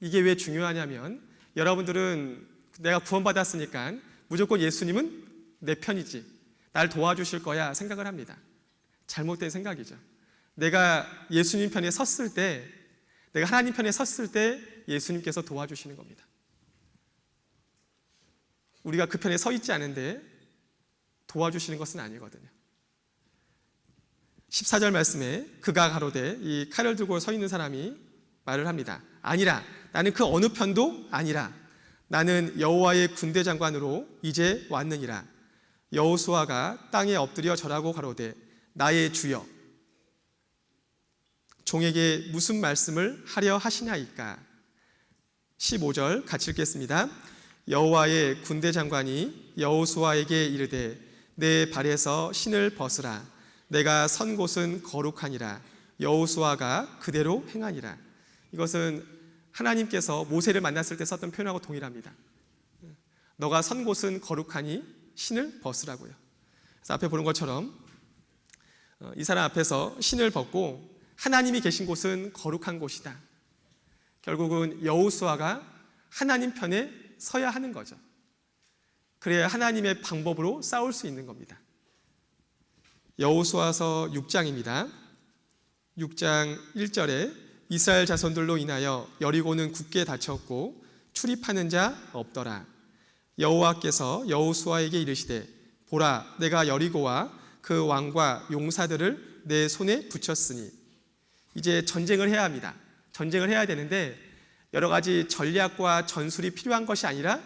[SPEAKER 1] 이게 왜 중요하냐면 여러분들은 내가 구원받았으니까 무조건 예수님은 내 편이지, 날 도와주실 거야 생각을 합니다. 잘못된 생각이죠. 내가 예수님 편에 섰을 때, 내가 하나님 편에 섰을 때 예수님께서 도와주시는 겁니다. 우리가 그 편에 서 있지 않은데 도와주시는 것은 아니거든요. 14절 말씀에 그가 가로되, 이 칼을 들고 서 있는 사람이 말을 합니다. 아니라, 나는 그 어느 편도 아니라, 나는 여호와의 군대 장관으로 이제 왔느니라. 여호수아가 땅에 엎드려 절하고 가로되, 나의 주여, 종에게 무슨 말씀을 하려 하시나이까. 15절 같이 읽겠습니다. 여호와의 군대 장관이 여호수아에게 이르되, 내 발에서 신을 벗으라. 내가 선 곳은 거룩하니라. 여호수아가 그대로 행하니라. 이것은 하나님께서 모세를 만났을 때 썼던 표현하고 동일합니다. 너가 선 곳은 거룩하니 신을 벗으라고요. 그래서 앞에 보는 것처럼 이 사람 앞에서 신을 벗고 하나님이 계신 곳은 거룩한 곳이다. 결국은 여호수아가 하나님 편에 서야 하는 거죠. 그래야 하나님의 방법으로 싸울 수 있는 겁니다. 여호수아서 6장입니다. 6장 1절에 이스라엘 자손들로 인하여 여리고는 굳게 닫혔고 출입하는 자 없더라. 여호와께서 여호수아에게 이르시되, 보라, 내가 여리고와 그 왕과 용사들을 내 손에 붙였으니. 이제 전쟁을 해야 합니다. 전쟁을 해야 되는데 여러 가지 전략과 전술이 필요한 것이 아니라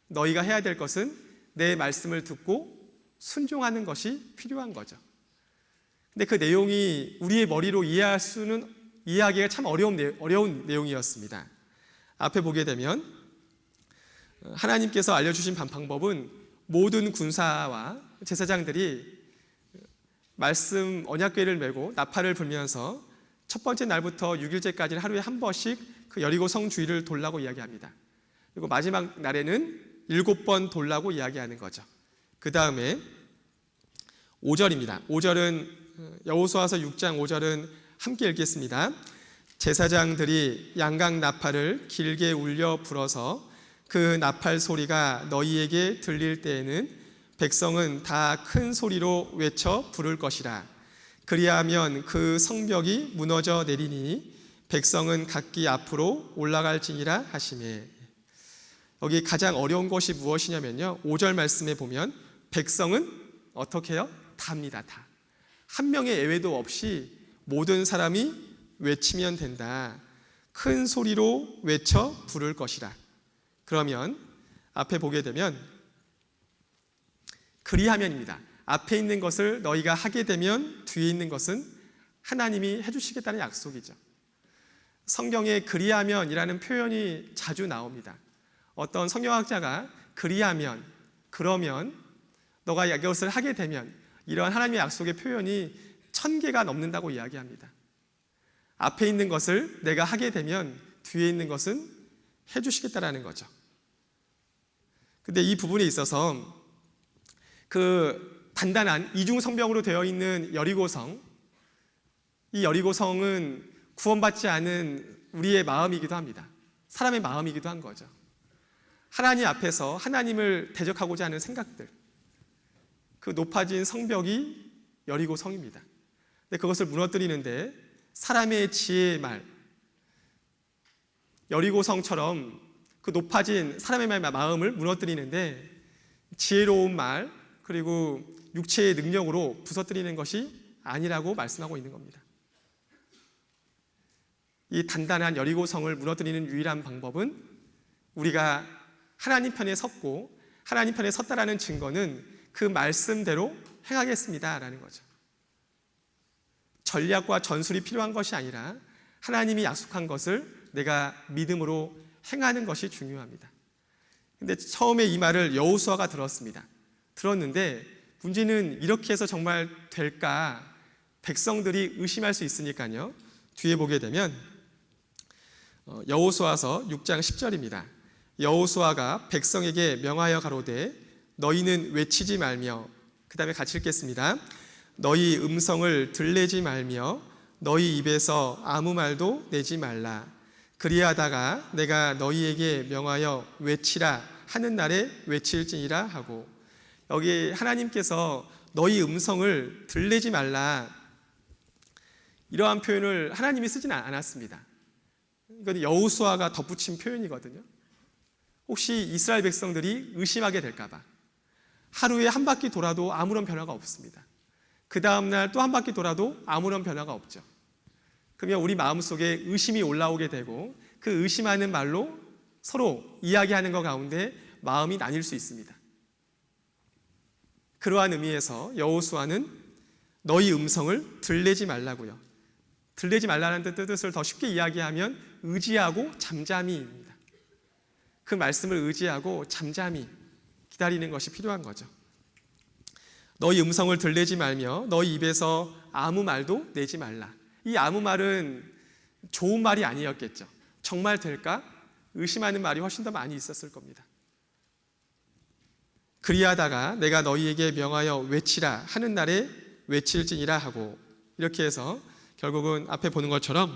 [SPEAKER 1] 너희가 해야 될 것은 내 말씀을 듣고 순종하는 것이 필요한 거죠. 근데 그 내용이 우리의 머리로 이해하기가 참 어려운 내용이었습니다. 앞에 보게 되면 하나님께서 알려주신 방법은 모든 군사와 제사장들이 말씀 언약궤를 메고 나팔을 불면서 첫 번째 날부터 6일째까지는 하루에 한 번씩 그 여리고 성 주위를 돌라고 이야기합니다. 그리고 마지막 날에는 7번 돌라고 이야기하는 거죠. 그 다음에 5절입니다. 5절은 여호수아서 6장 5절은 함께 읽겠습니다. 제사장들이 양각 나팔을 길게 울려 불어서 그 나팔 소리가 너희에게 들릴 때에는 백성은 다 큰 소리로 외쳐 부를 것이라. 그리하면 그 성벽이 무너져 내리니 백성은 각기 앞으로 올라갈지니라 하시매. 여기 가장 어려운 것이 무엇이냐면요, 5절 말씀에 보면 백성은 어떻게 해요? 다입니다. 다. 한 명의 예외도 없이 모든 사람이 외치면 된다. 큰 소리로 외쳐 부를 것이라. 그러면 앞에 보게 되면 그리하면입니다. 앞에 있는 것을 너희가 하게 되면 뒤에 있는 것은 하나님이 해주시겠다는 약속이죠. 성경에 그리하면이라는 표현이 자주 나옵니다. 어떤 성경학자가 그리하면, 그러면, 너가 이것을 하게 되면, 이러한 하나님의 약속의 표현이 1000개가 넘는다고 이야기합니다. 앞에 있는 것을 내가 하게 되면 뒤에 있는 것은 해주시겠다라는 거죠. 근데 이 부분에 있어서 그 단단한 이중성벽으로 되어 있는 여리고성, 이 여리고성은 구원받지 않은 우리의 마음이기도 합니다. 사람의 마음이기도 한 거죠. 하나님 앞에서 하나님을 대적하고자 하는 생각들, 그 높아진 성벽이 여리고성입니다. 근데 그것을 무너뜨리는데 사람의 지혜의 말, 여리고성처럼 그 높아진 사람의 마음을 무너뜨리는데 지혜로운 말, 그리고 육체의 능력으로 부서뜨리는 것이 아니라고 말씀하고 있는 겁니다. 이 단단한 여리고성을 무너뜨리는 유일한 방법은 우리가 하나님 편에 섰고 하나님 편에 섰다라는 증거는 그 말씀대로 행하겠습니다라는 거죠. 전략과 전술이 필요한 것이 아니라 하나님이 약속한 것을 내가 믿음으로 행하는 것이 중요합니다. 근데 처음에 이 말을 여호수아가 들었습니다. 들었는데 문제는 이렇게 해서 정말 될까? 백성들이 의심할 수 있으니까요. 뒤에 보게 되면 여호수아서 6장 10절입니다. 여호수아가 백성에게 명하여 가로되 너희는 외치지 말며, 그 다음에 같이 읽겠습니다. 너희 음성을 들내지 말며 너희 입에서 아무 말도 내지 말라. 그리하다가 내가 너희에게 명하여 외치라 하는 날에 외칠지니라 하고, 여기 하나님께서 너희 음성을 들리지 말라, 이러한 표현을 하나님이 쓰지는 않았습니다. 이건 여호수아가 덧붙인 표현이거든요. 혹시 이스라엘 백성들이 의심하게 될까봐 하루에 한 바퀴 돌아도 아무런 변화가 없습니다. 그 다음날 또 한 바퀴 돌아도 아무런 변화가 없죠. 그러면 우리 마음속에 의심이 올라오게 되고, 그 의심하는 말로 서로 이야기하는 것 가운데 마음이 나뉠 수 있습니다. 그러한 의미에서 여호수아는 너희 음성을 들리지 말라고요. 들리지 말라는 뜻을 더 쉽게 이야기하면 의지하고 잠잠히입니다. 그 말씀을 의지하고 잠잠히 기다리는 것이 필요한 거죠. 너희 음성을 들리지 말며 너희 입에서 아무 말도 내지 말라. 이 아무 말은 좋은 말이 아니었겠죠. 정말 될까? 의심하는 말이 훨씬 더 많이 있었을 겁니다. 그리하다가 내가 너희에게 명하여 외치라 하는 날에 외칠지니라 하고, 이렇게 해서 결국은 앞에 보는 것처럼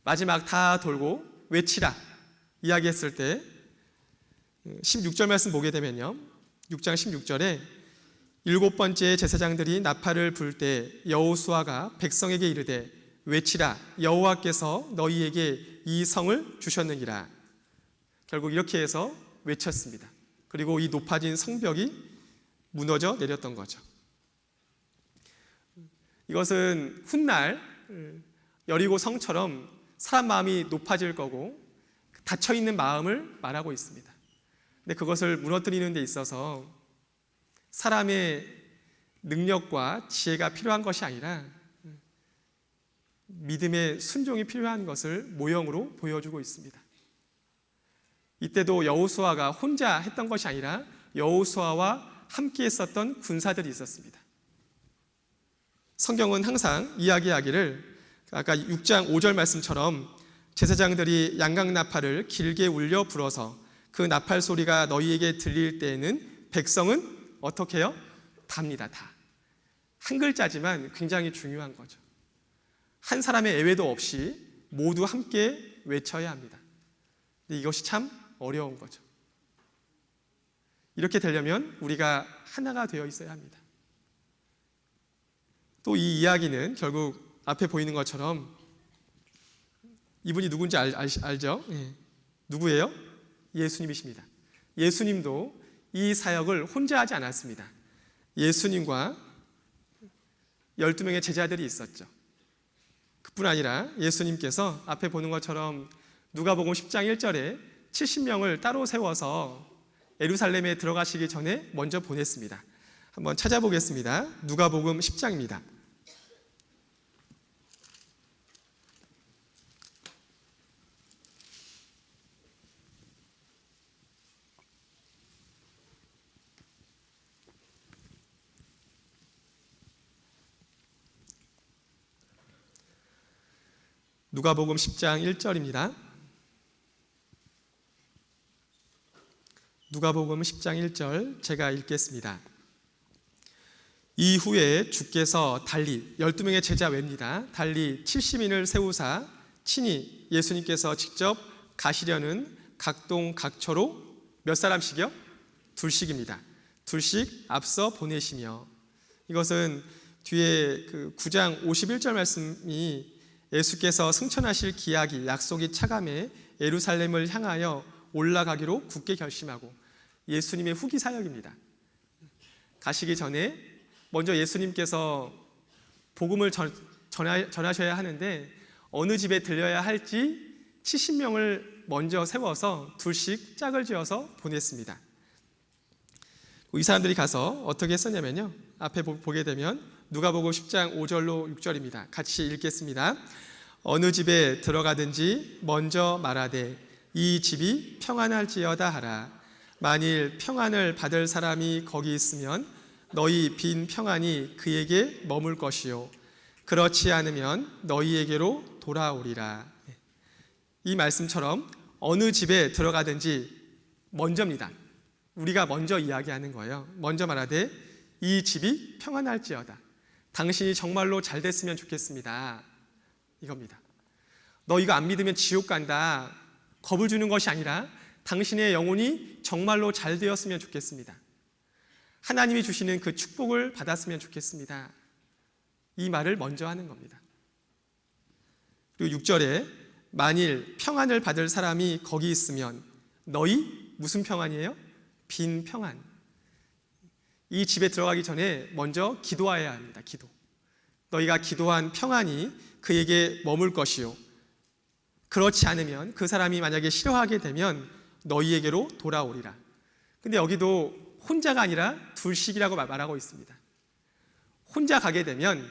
[SPEAKER 1] 마지막 다 돌고 외치라 이야기했을 때 16절 말씀 보게 되면요, 6장 16절에 7번째 제사장들이 나팔을 불 때 여호수아가 백성에게 이르되 외치라, 여호와께서 너희에게 이 성을 주셨느니라. 결국 이렇게 해서 외쳤습니다. 그리고 이 높아진 성벽이 무너져 내렸던 거죠. 이것은 훗날 여리고 성처럼 사람 마음이 높아질 거고 닫혀있는 마음을 말하고 있습니다. 근데 그것을 무너뜨리는 데 있어서 사람의 능력과 지혜가 필요한 것이 아니라 믿음의 순종이 필요한 것을 모형으로 보여주고 있습니다. 이때도 여호수아가 혼자 했던 것이 아니라 여호수아와 함께 했었던 군사들이 있었습니다. 성경은 항상 이야기하기를, 아까 6장 5절 말씀처럼 제사장들이 양강나팔을 길게 울려 불어서 그 나팔 소리가 너희에게 들릴 때에는 백성은 어떻게 해요? 답니다. 다. 한 글자지만 굉장히 중요한 거죠. 한 사람의 예외도 없이 모두 함께 외쳐야 합니다. 근데 이것이 참 어려운 거죠. 이렇게 되려면 우리가 하나가 되어 있어야 합니다. 또 이 이야기는 결국 앞에 보이는 것처럼, 이분이 누군지 알죠? 예. 누구예요? 예수님이십니다. 예수님도 이 사역을 혼자 하지 않았습니다. 예수님과 12명의 제자들이 있었죠. 그뿐 아니라 예수님께서 앞에 보는 것처럼 누가복음 10장 1절에 70명을 따로 세워서 예루살렘에 들어가시기 전에 먼저 보냈습니다. 한번 찾아보겠습니다. 누가복음 10장입니다. 누가복음 10장 1절입니다. 누가복음 10장 1절 제가 읽겠습니다. 이후에 주께서 달리 12명의 제자 외입니다. 달리 70인을 세우사 친히 예수님께서 직접 가시려는 각동 각처로 몇 사람씩이요? 둘씩입니다. 둘씩 앞서 보내시며, 이것은 뒤에 그 9장 51절 말씀이 예수께서 승천하실 기약이 약속이 차감해 예루살렘을 향하여 올라가기로 굳게 결심하고, 예수님의 후기 사역입니다. 가시기 전에 먼저 예수님께서 복음을 전하셔야 하는데 어느 집에 들려야 할지 70명을 먼저 세워서 둘씩 짝을 지어서 보냈습니다. 이 사람들이 가서 어떻게 했었냐면요, 앞에 보게 되면 누가복음 10장 5절로 6절입니다. 같이 읽겠습니다. 어느 집에 들어가든지 먼저 말하되 이 집이 평안할지어다 하라. 만일 평안을 받을 사람이 거기 있으면 너희 빈 평안이 그에게 머물 것이요 그렇지 않으면 너희에게로 돌아오리라. 이 말씀처럼 어느 집에 들어가든지 먼저입니다. 우리가 먼저 이야기하는 거예요. 먼저 말하되 이 집이 평안할지어다. 당신이 정말로 잘 됐으면 좋겠습니다. 이겁니다. 너 이거 안 믿으면 지옥 간다. 겁을 주는 것이 아니라 당신의 영혼이 정말로 잘 되었으면 좋겠습니다. 하나님이 주시는 그 축복을 받았으면 좋겠습니다. 이 말을 먼저 하는 겁니다. 그리고 6절에 만일 평안을 받을 사람이 거기 있으면 너희 무슨 평안이에요? 빈 평안. 이 집에 들어가기 전에 먼저 기도해야 합니다. 기도. 너희가 기도한 평안이 그에게 머물 것이요. 그렇지 않으면 그 사람이 만약에 싫어하게 되면 너희에게로 돌아오리라. 근데 여기도 혼자가 아니라 둘씩이라고 말하고 있습니다. 혼자 가게 되면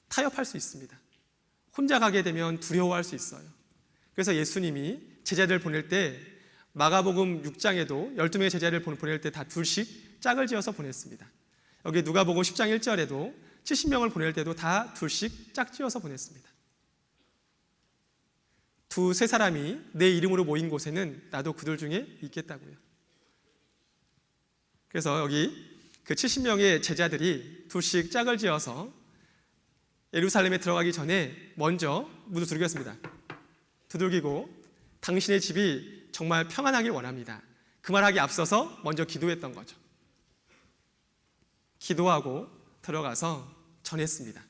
[SPEAKER 1] 타협할 수 있습니다. 혼자 가게 되면 두려워할 수 있어요. 그래서 예수님이 제자들 보낼 때 마가복음 6장에도 12명의 제자를 보낼 때 다 둘씩 짝을 지어서 보냈습니다. 여기 누가복음 10장 1절에도 70명을 보낼 때도 다 둘씩 짝 지어서 보냈습니다. 두세 사람이 내 이름으로 모인 곳에는 나도 그들 중에 있겠다고요. 그래서 여기 그 70명의 제자들이 둘씩 짝을 지어서 예루살렘에 들어가기 전에 먼저 문을 두들겼습니다. 두들기고 당신의 집이 정말 평안하길 원합니다. 그 말하기 앞서서 먼저 기도했던 거죠. 기도하고 들어가서 전했습니다.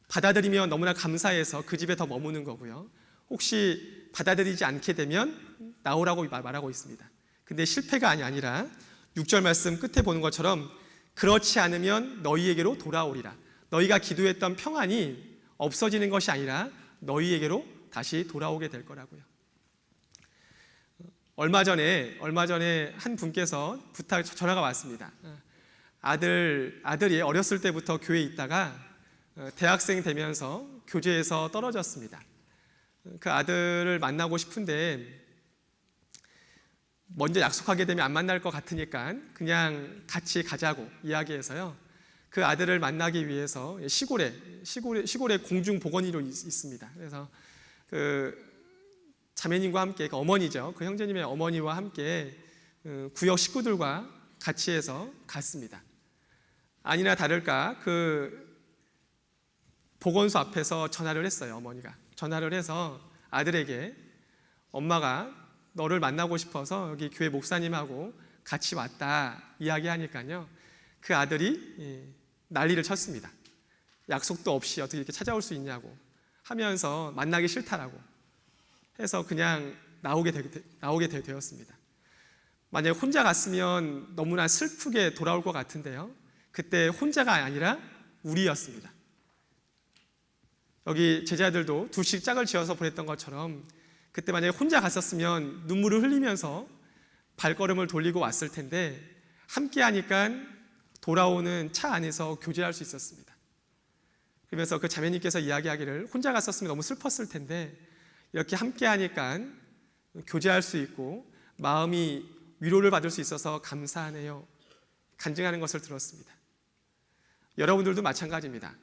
[SPEAKER 1] 받아들이면 너무나 감사해서 그 집에 더 머무는 거고요. 혹시 받아들이지 않게 되면 나오라고 말하고 있습니다. 근데 실패가 아니라 6절 말씀 끝에 보는 것처럼 그렇지 않으면 너희에게로 돌아오리라. 너희가 기도했던 평안이 없어지는 것이 아니라 너희에게로 다시 돌아오게 될 거라고요. 얼마 전에 한 분께서 전화가 왔습니다. 아들이 어렸을 때부터 교회에 있다가 대학생 되면서 교제에서 떨어졌습니다. 그 아들을 만나고 싶은데 먼저 약속하게 되면 안 만날 것 같으니까 그냥 같이 가자고 이야기해서요. 그 아들을 만나기 위해서 시골에 공중보건의로 있습니다. 그래서 그 자매님과 함께 그 어머니죠. 그 형제님의 어머니와 함께 구역 식구들과 같이 해서 갔습니다. 아니나 다를까 그 보건소 앞에서 전화를 했어요. 어머니가 전화를 해서 아들에게 엄마가 너를 만나고 싶어서 여기 교회 목사님하고 같이 왔다 이야기하니까요. 그 아들이 난리를 쳤습니다. 약속도 없이 어떻게 이렇게 찾아올 수 있냐고 하면서 만나기 싫다라고 해서 그냥 나오게 되었습니다. 만약에 혼자 갔으면 너무나 슬프게 돌아올 것 같은데요. 그때 혼자가 아니라 우리였습니다. 여기 제자들도 둘씩 짝을 지어서 보냈던 것처럼 그때 만약에 혼자 갔었으면 눈물을 흘리면서 발걸음을 돌리고 왔을 텐데 함께 하니까 돌아오는 차 안에서 교제할 수 있었습니다. 그러면서 그 자매님께서 이야기하기를 혼자 갔었으면 너무 슬펐을 텐데 이렇게 함께 하니까 교제할 수 있고 마음이 위로를 받을 수 있어서 감사하네요. 간증하는 것을 들었습니다. 여러분들도 마찬가지입니다.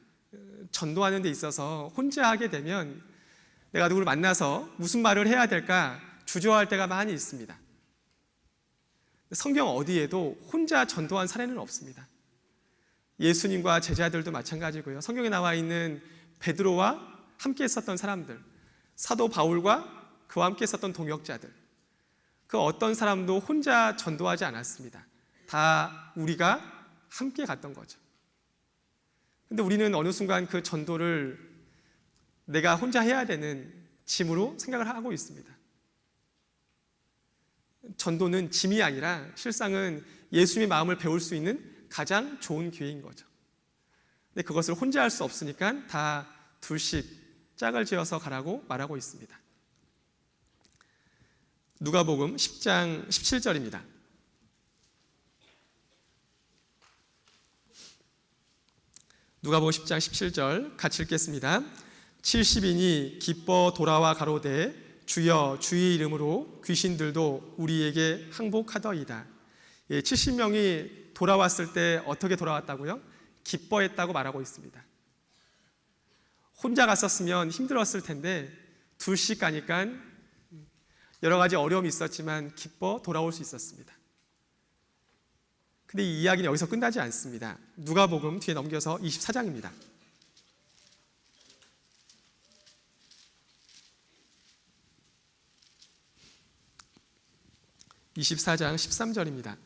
[SPEAKER 1] 전도하는 데 있어서 혼자 하게 되면 내가 누구를 만나서 무슨 말을 해야 될까 주저할 때가 많이 있습니다. 성경 어디에도 혼자 전도한 사례는 없습니다. 예수님과 제자들도 마찬가지고요. 성경에 나와 있는 베드로와 함께 있었던 사람들, 사도 바울과 그와 함께 있었던 동역자들, 그 어떤 사람도 혼자 전도하지 않았습니다. 다 우리가 함께 갔던 거죠. 근데 우리는 어느 순간 그 전도를 내가 혼자 해야 되는 짐으로 생각을 하고 있습니다. 전도는 짐이 아니라 실상은 예수님의 마음을 배울 수 있는 가장 좋은 기회인 거죠. 근데 그것을 혼자 할 수 없으니까 다 둘씩 짝을 지어서 가라고 말하고 있습니다. 누가복음 10장 17절입니다. 누가복음 10장 17절 같이 읽겠습니다. 70인이 기뻐 돌아와 가로되 주여 주의 이름으로 귀신들도 우리에게 항복하더이다. 70명이 돌아왔을 때 어떻게 돌아왔다고요? 기뻐했다고 말하고 있습니다. 혼자 갔었으면 힘들었을 텐데 둘씩 가니까 여러 가지 어려움이 있었지만 기뻐 돌아올 수 있었습니다. 근데 이 이야기는 여기서 끝나지 않습니다. 누가복음 뒤에 넘겨서 24장입니다. 24장 13절입니다.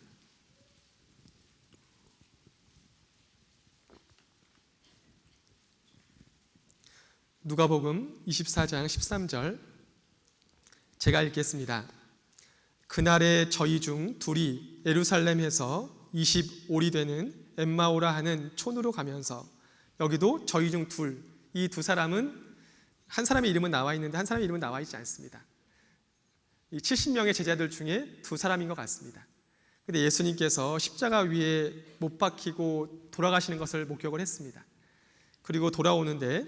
[SPEAKER 1] 누가복음 24장 13절 제가 읽겠습니다. 그날에 저희 중 둘이 예루살렘에서 20올이 되는 엠마오라 하는 촌으로 가면서, 여기도 저희 중 둘, 이 두 사람은 한 사람의 이름은 나와 있는데 한 사람의 이름은 나와 있지 않습니다. 이 70명의 제자들 중에 두 사람인 것 같습니다. 근데 예수님께서 십자가 위에 못 박히고 돌아가시는 것을 목격을 했습니다. 그리고 돌아오는데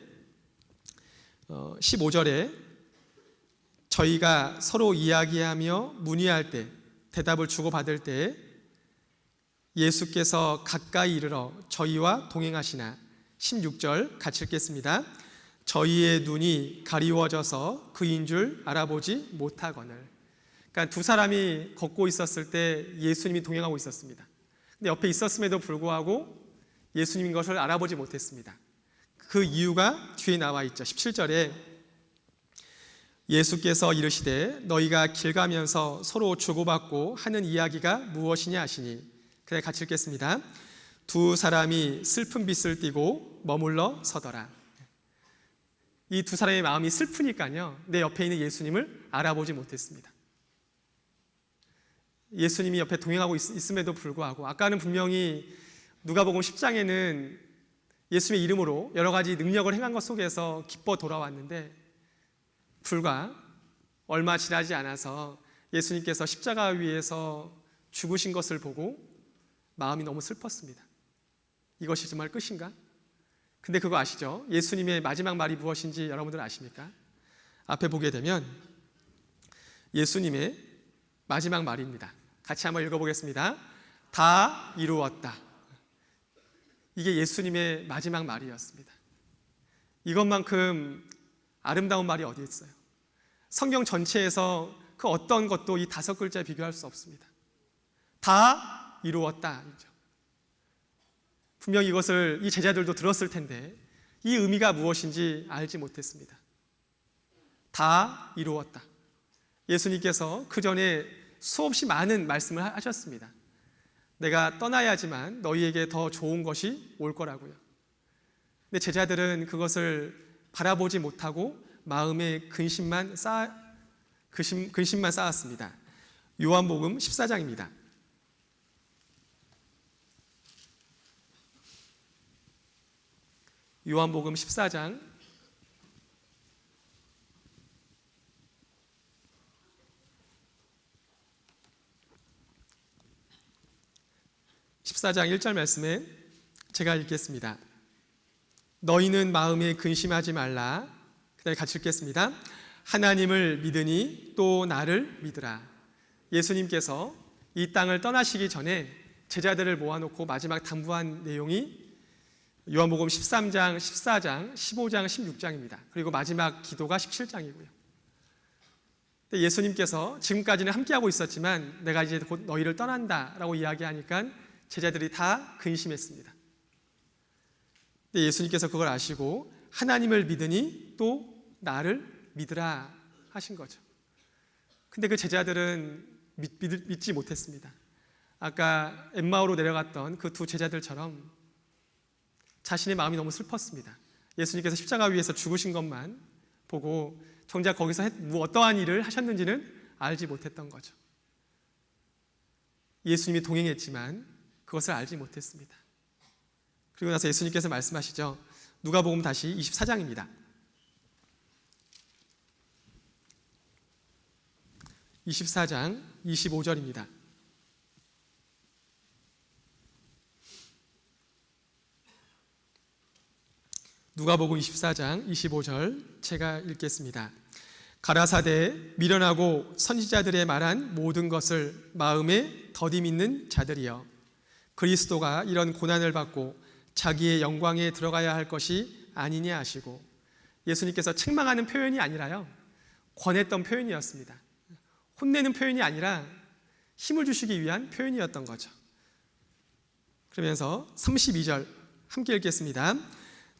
[SPEAKER 1] 15절에 저희가 서로 이야기하며 문의할 때, 대답을 주고받을 때 예수께서 가까이 이르러 저희와 동행하시나. 16절 같이 읽겠습니다. 저희의 눈이 가리워져서 그인 줄 알아보지 못하거늘. 그러니까 두 사람이 걷고 있었을 때 예수님이 동행하고 있었습니다. 근데 옆에 있었음에도 불구하고 예수님인 것을 알아보지 못했습니다. 그 이유가 뒤에 나와 있죠. 17절에 예수께서 이르시되 너희가 길 가면서 서로 주고받고 하는 이야기가 무엇이냐 하시니. 그래 같이 읽겠습니다. 두 사람이 슬픈 빛을 띠고 머물러 서더라. 이 두 사람의 마음이 슬프니까요, 내 옆에 있는 예수님을 알아보지 못했습니다. 예수님이 옆에 동행하고 있음에도 불구하고, 아까는 분명히 누가복음 10장에는 예수님의 이름으로 여러 가지 능력을 행한 것 속에서 기뻐 돌아왔는데, 불과 얼마 지나지 않아서 예수님께서 십자가 위에서 죽으신 것을 보고 마음이 너무 슬펐습니다. 이것이 정말 끝인가? 근데 그거 아시죠? 예수님의 마지막 말이 무엇인지 여러분들 아십니까? 앞에 보게 되면 예수님의 마지막 말입니다. 같이 한번 읽어보겠습니다. 다 이루었다. 이게 예수님의 마지막 말이었습니다. 이것만큼 아름다운 말이 어디 있어요? 성경 전체에서 그 어떤 것도 이 5글자에 비교할 수 없습니다. 다 이루었다. 분명히 이것을 이 제자들도 들었을 텐데 이 의미가 무엇인지 알지 못했습니다. 다 이루었다. 예수님께서 그 전에 수없이 많은 말씀을 하셨습니다. 내가 떠나야지만 너희에게 더 좋은 것이 올 거라고요. 근데 제자들은 그것을 바라보지 못하고 마음에 근심만 쌓았습니다. 요한복음 14장입니다. 요한복음 14장 1절 말씀에 제가 읽겠습니다. 너희는 마음에 근심하지 말라. 그다음에 같이 읽겠습니다. 하나님을 믿으니 또 나를 믿으라. 예수님께서 이 땅을 떠나시기 전에 제자들을 모아놓고 마지막 당부한 내용이 요한복음 13장, 14장, 15장, 16장입니다. 그리고 마지막 기도가 17장이고요. 예수님께서 지금까지는 함께하고 있었지만 내가 이제 곧 너희를 떠난다라고 이야기하니까 제자들이 다 근심했습니다. 예수님께서 그걸 아시고 하나님을 믿으니 또 나를 믿으라 하신 거죠. 근데 그 제자들은 믿지 못했습니다. 아까 엠마오로 내려갔던 그 두 제자들처럼 자신의 마음이 너무 슬펐습니다. 예수님께서 십자가 위에서 죽으신 것만 보고 정작 거기서 어떠한 일을 하셨는지는 알지 못했던 거죠. 예수님이 동행했지만 그것을 알지 못했습니다. 그리고 나서 예수님께서 말씀하시죠. 누가복음 다시 24장입니다. 24장 25절입니다. 누가복음 24장 25절 제가 읽겠습니다. 가라사대 미련하고 선지자들의 말한 모든 것을 마음에 더디 믿는 자들이여, 그리스도가 이런 고난을 받고 자기의 영광에 들어가야 할 것이 아니냐 하시고, 예수님께서 책망하는 표현이 아니라요, 권했던 표현이었습니다. 혼내는 표현이 아니라 힘을 주시기 위한 표현이었던 거죠. 그러면서 32절 함께 읽겠습니다.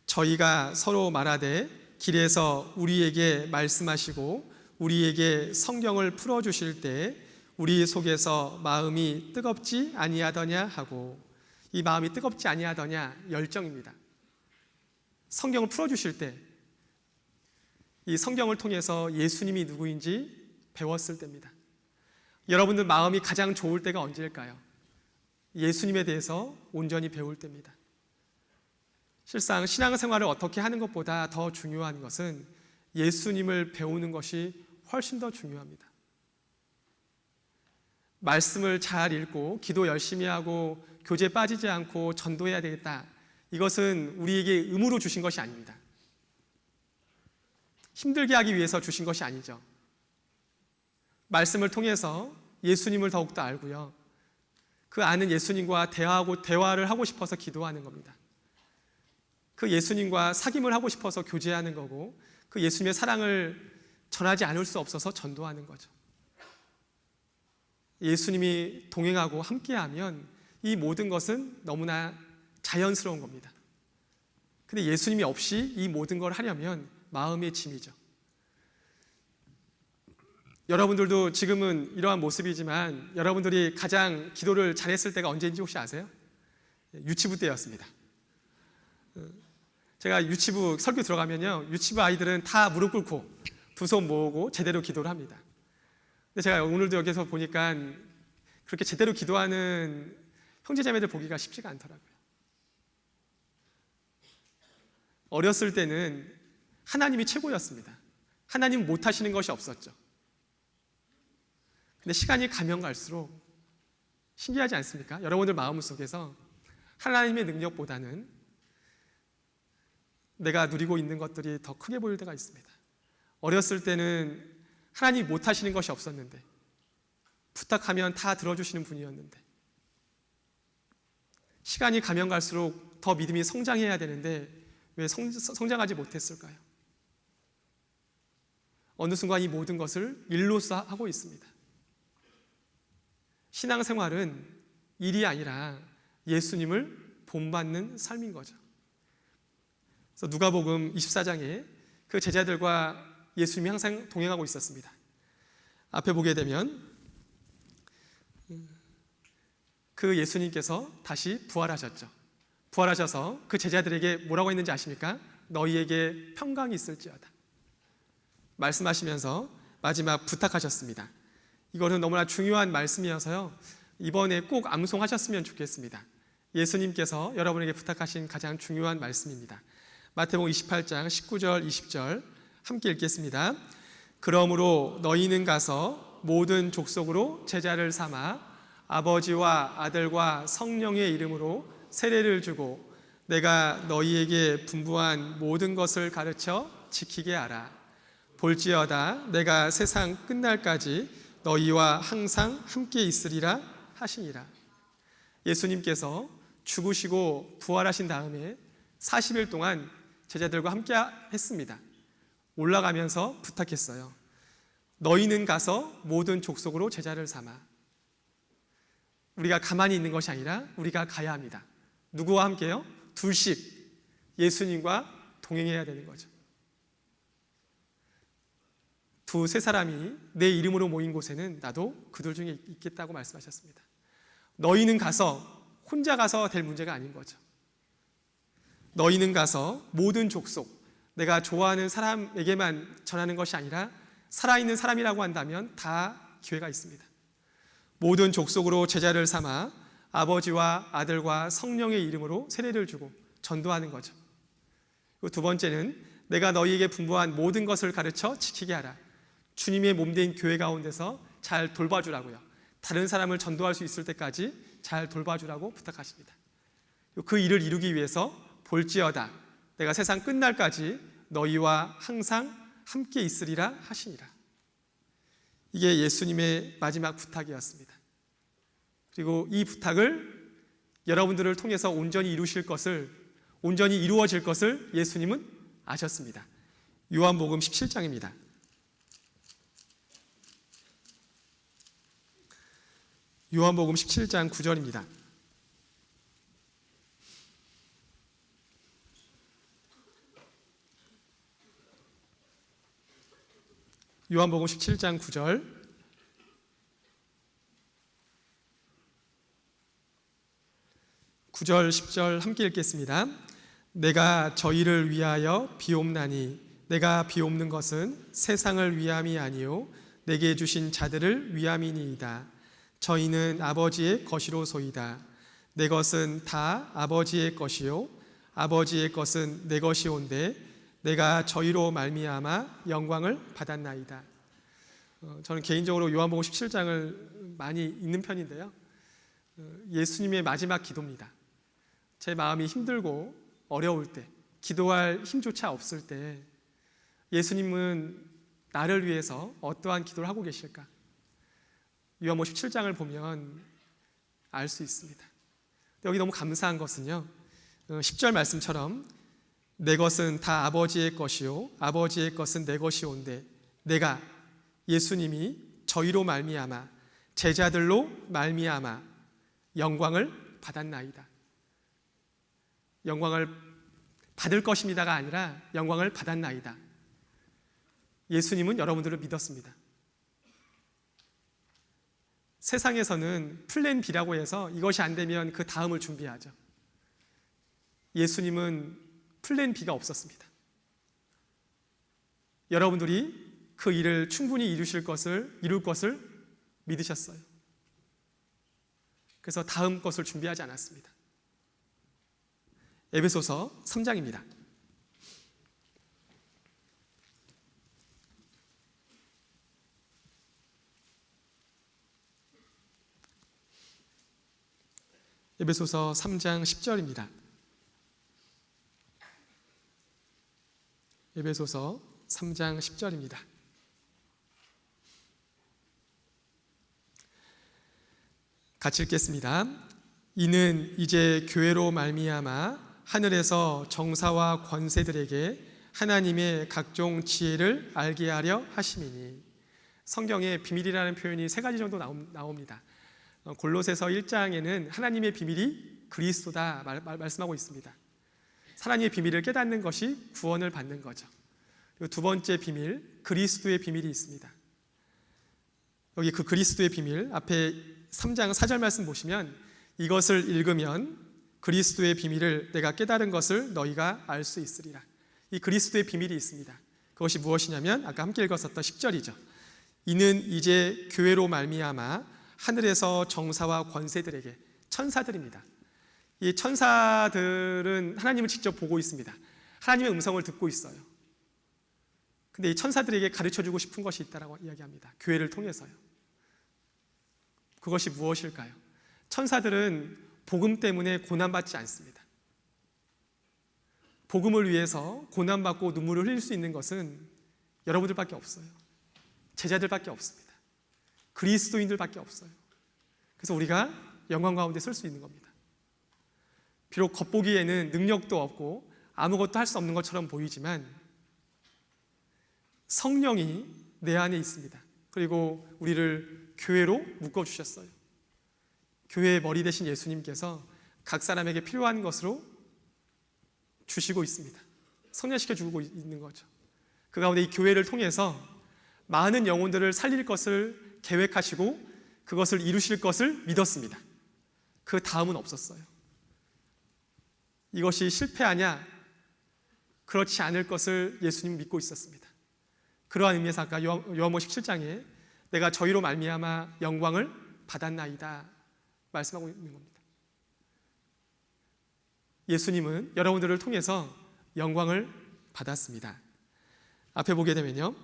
[SPEAKER 1] 저희가 서로 말하되 길에서 우리에게 말씀하시고 우리에게 성경을 풀어주실 때 우리 속에서 마음이 뜨겁지 아니하더냐 하고, 이 마음이 뜨겁지 아니하더냐, 열정입니다. 성경을 풀어주실 때 이 성경을 통해서 예수님이 누구인지 배웠을 때입니다. 여러분들 마음이 가장 좋을 때가 언제일까요? 예수님에 대해서 온전히 배울 때입니다. 실상 신앙생활을 어떻게 하는 것보다 더 중요한 것은 예수님을 배우는 것이 훨씬 더 중요합니다. 말씀을 잘 읽고 기도 열심히 하고 교제 빠지지 않고 전도해야 되겠다, 이것은 우리에게 의무로 주신 것이 아닙니다. 힘들게 하기 위해서 주신 것이 아니죠. 말씀을 통해서 예수님을 더욱더 알고요, 그 아는 예수님과 대화를 하고 싶어서 기도하는 겁니다. 그 예수님과 사귐을 하고 싶어서 교제하는 거고, 그 예수님의 사랑을 전하지 않을 수 없어서 전도하는 거죠. 예수님이 동행하고 함께하면 이 모든 것은 너무나 자연스러운 겁니다. 근데 예수님이 없이 이 모든 걸 하려면 마음의 짐이죠. 여러분들도 지금은 이러한 모습이지만 여러분들이 가장 기도를 잘했을 때가 언제인지 혹시 아세요? 유치부 때였습니다. 제가 유치부 설교 들어가면요, 유치부 아이들은 다 무릎 꿇고 두 손 모으고 제대로 기도를 합니다. 근데 제가 오늘도 여기서 보니까 그렇게 제대로 기도하는 형제자매들 보기가 쉽지가 않더라고요. 어렸을 때는 하나님이 최고였습니다. 하나님 못하시는 것이 없었죠. 근데 시간이 가면 갈수록 신기하지 않습니까? 여러분들 마음속에서 하나님의 능력보다는 내가 누리고 있는 것들이 더 크게 보일 때가 있습니다. 어렸을 때는 하나님이 못하시는 것이 없었는데, 부탁하면 다 들어주시는 분이었는데, 시간이 가면 갈수록 더 믿음이 성장해야 되는데 왜 성장하지 못했을까요? 어느 순간 이 모든 것을 일로서 하고 있습니다. 신앙생활은 일이 아니라 예수님을 본받는 삶인 거죠. 그래서 누가복음 24장에 그 제자들과 예수님이 항상 동행하고 있었습니다. 앞에 보게 되면 그 예수님께서 다시 부활하셨죠. 부활하셔서 그 제자들에게 뭐라고 했는지 아십니까? 너희에게 평강이 있을지어다 말씀하시면서 마지막 부탁하셨습니다. 이거는 너무나 중요한 말씀이어서요, 이번에 꼭 암송하셨으면 좋겠습니다. 예수님께서 여러분에게 부탁하신 가장 중요한 말씀입니다. 마태복음 28장 19절 20절 함께 읽겠습니다. 그러므로 너희는 가서 모든 족속으로 제자를 삼아 아버지와 아들과 성령의 이름으로 세례를 주고 내가 너희에게 분부한 모든 것을 가르쳐 지키게 하라. 볼지어다 내가 세상 끝날까지 너희와 항상 함께 있으리라 하시니라. 예수님께서 죽으시고 부활하신 다음에 40일 동안 제자들과 함께 했습니다. 올라가면서 부탁했어요. 너희는 가서 모든 족속으로 제자를 삼아. 우리가 가만히 있는 것이 아니라 우리가 가야 합니다. 누구와 함께요? 둘씩 예수님과 동행해야 되는 거죠. 두세 사람이 내 이름으로 모인 곳에는 나도 그들 중에 있겠다고 말씀하셨습니다. 너희는 가서 혼자 가서 될 문제가 아닌 거죠. 너희는 가서 모든 족속, 내가 좋아하는 사람에게만 전하는 것이 아니라 살아있는 사람이라고 한다면 다 기회가 있습니다. 모든 족속으로 제자를 삼아 아버지와 아들과 성령의 이름으로 세례를 주고 전도하는 거죠. 그리고 두 번째는 내가 너희에게 분부한 모든 것을 가르쳐 지키게 하라. 주님의 몸된 교회 가운데서 잘 돌봐주라고요. 다른 사람을 전도할 수 있을 때까지 잘 돌봐주라고 부탁하십니다. 그 일을 이루기 위해서 볼지어다 내가 세상 끝날까지 너희와 항상 함께 있으리라 하시니라. 이게 예수님의 마지막 부탁이었습니다. 그리고 이 부탁을 여러분들을 통해서 온전히 이루어질 것을 예수님은 아셨습니다. 요한복음 17장입니다. 요한복음 17장 9절입니다. 요한복음 17장 9절 9절 10절 함께 읽겠습니다. 내가 저희를 위하여 비옵나니 내가 비옵는 것은 세상을 위함이 아니요 내게 주신 자들을 위함이니이다. 저희는 아버지의 것이로소이다. 내 것은 다 아버지의 것이요 아버지의 것은 내 것이온데 내가 저희로 말미암아 영광을 받았나이다. 저는 개인적으로 요한복음 17장을 많이 읽는 편인데요. 예수님의 마지막 기도입니다. 제 마음이 힘들고 어려울 때, 기도할 힘조차 없을 때 예수님은 나를 위해서 어떠한 기도를 하고 계실까? 요한복음 17장을 보면 알 수 있습니다. 여기 너무 감사한 것은요, 10절 말씀처럼 내 것은 다 아버지의 것이요 아버지의 것은 내 것이온데 내가 예수님이 저희로 말미암아 제자들로 말미암아 영광을 받았나이다. 영광을 받을 것입니다가 아니라 영광을 받았나이다. 예수님은 여러분들을 믿었습니다. 세상에서는 플랜 B라고 해서 이것이 안 되면 그 다음을 준비하죠. 예수님은 플랜 B가 없었습니다. 여러분들이 그 일을 충분히 이룰 것을 믿으셨어요. 그래서 다음 것을 준비하지 않았습니다. 에베소서 3장입니다. 에베소서 3장 10절입니다. 에베소서 3장 10절입니다. 같이 읽겠습니다. 이는 이제 교회로 말미암아 하늘에서 정사와 권세들에게 하나님의 각종 지혜를 알게 하려 하심이니. 성경에 비밀이라는 표현이 3가지 정도 나옵니다. 골로새서 1장에는 하나님의 비밀이 그리스도다 말씀하고 있습니다. 하나님의 비밀을 깨닫는 것이 구원을 받는 거죠. 그리고 두 번째 비밀, 그리스도의 비밀이 있습니다. 여기 그 그리스도의 비밀 앞에 3장 4절 말씀 보시면 이것을 읽으면 그리스도의 비밀을 내가 깨달은 것을 너희가 알 수 있으리라. 이 그리스도의 비밀이 있습니다. 그것이 무엇이냐면 아까 함께 읽었었던 10절이죠. 이는 이제 교회로 말미암아 하늘에서 정사와 권세들에게, 천사들입니다. 이 천사들은 하나님을 직접 보고 있습니다. 하나님의 음성을 듣고 있어요. 근데 이 천사들에게 가르쳐주고 싶은 것이 있다라고 이야기합니다. 교회를 통해서요. 그것이 무엇일까요? 천사들은 복음 때문에 고난받지 않습니다. 복음을 위해서 고난받고 눈물을 흘릴 수 있는 것은 여러분들밖에 없어요. 제자들밖에 없습니다. 그리스도인들밖에 없어요. 그래서 우리가 영광 가운데 설 수 있는 겁니다. 비록 겉보기에는 능력도 없고 아무것도 할 수 없는 것처럼 보이지만 성령이 내 안에 있습니다. 그리고 우리를 교회로 묶어주셨어요. 교회의 머리 대신 예수님께서 각 사람에게 필요한 것으로 주시고 있습니다. 성령시켜주고 있는 거죠. 그 가운데 이 교회를 통해서 많은 영혼들을 살릴 것을 계획하시고 그것을 이루실 것을 믿었습니다. 그 다음은 없었어요. 이것이 실패하냐? 그렇지 않을 것을 예수님 믿고 있었습니다. 그러한 의미에서 아까 요한복음 17장에 내가 저희로 말미암아 영광을 받았나이다 말씀하고 있는 겁니다. 예수님은 여러분들을 통해서 영광을 받았습니다. 앞에 보게 되면요,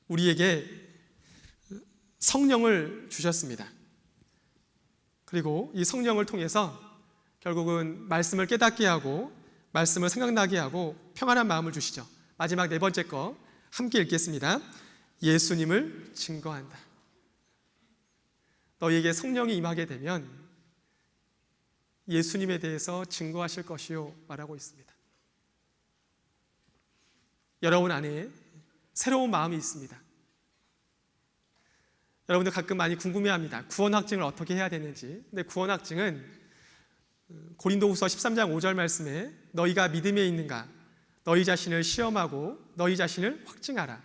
[SPEAKER 1] 우리에게 성령을 주셨습니다. 그리고 이 성령을 통해서 결국은 말씀을 깨닫게 하고 말씀을 생각나게 하고 평안한 마음을 주시죠. 마지막 4번째 거 함께 읽겠습니다. 예수님을 증거한다. 너희에게 성령이 임하게 되면 예수님에 대해서 증거하실 것이요 말하고 있습니다. 여러분 안에 새로운 마음이 있습니다. 여러분들 가끔 많이 궁금해합니다. 구원 확증을 어떻게 해야 되는지. 근데 구원 확증은 고린도후서 13장 5절 말씀에 너희가 믿음에 있는가? 너희 자신을 시험하고 너희 자신을 확증하라.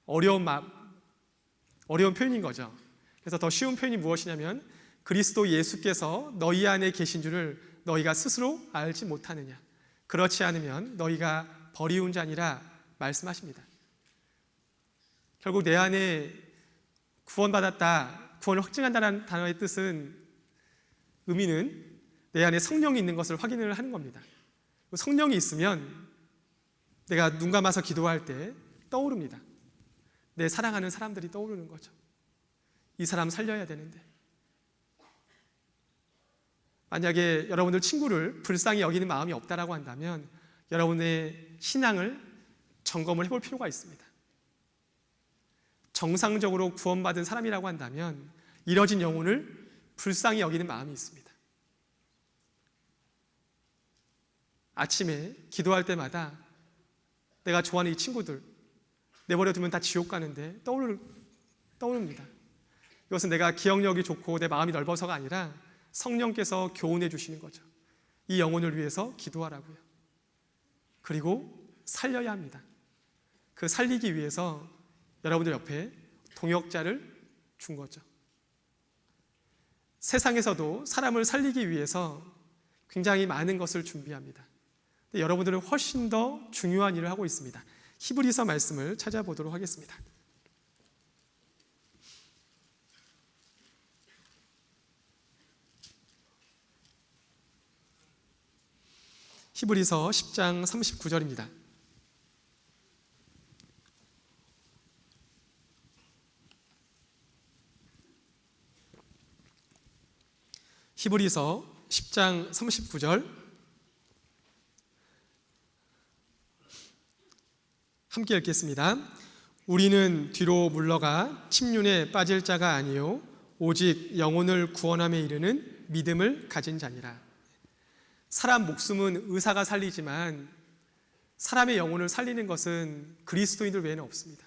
[SPEAKER 1] 어려운 표현인 거죠. 그래서 더 쉬운 표현이 무엇이냐면 그리스도 예수께서 너희 안에 계신 줄을 너희가 스스로 알지 못하느냐? 그렇지 않으면 너희가 버리운 자니라 말씀하십니다. 결국 내 안에 구원받았다, 구원을 확증한다는 단어의 뜻은, 의미는 내 안에 성령이 있는 것을 확인을 하는 겁니다. 성령이 있으면 내가 눈 감아서 기도할 때 떠오릅니다. 내 사랑하는 사람들이 떠오르는 거죠. 이 사람 살려야 되는데. 만약에 여러분들 친구를 불쌍히 여기는 마음이 없다라고 한다면 여러분의 신앙을 점검을 해볼 필요가 있습니다. 정상적으로 구원받은 사람이라고 한다면 잃어진 영혼을 불쌍히 여기는 마음이 있습니다. 아침에 기도할 때마다 내가 좋아하는 이 친구들 내버려 두면 다 지옥 가는데 떠오릅니다. 이것은 내가 기억력이 좋고 내 마음이 넓어서가 아니라 성령께서 교훈해 주시는 거죠. 이 영혼을 위해서 기도하라고요. 그리고 살려야 합니다. 그 살리기 위해서 여러분들 옆에 동역자를 준 거죠. 세상에서도 사람을 살리기 위해서 굉장히 많은 것을 준비합니다. 근데 여러분들은 훨씬 더 중요한 일을 하고 있습니다. 히브리서 말씀을 찾아보도록 하겠습니다. 히브리서 10장 39절입니다. 히브리서 10장 39절 함께 읽겠습니다. 우리는 뒤로 물러가 침륜에 빠질 자가 아니요 오직 영혼을 구원함에 이르는 믿음을 가진 자니라. 사람 목숨은 의사가 살리지만 사람의 영혼을 살리는 것은 그리스도인들 외에는 없습니다.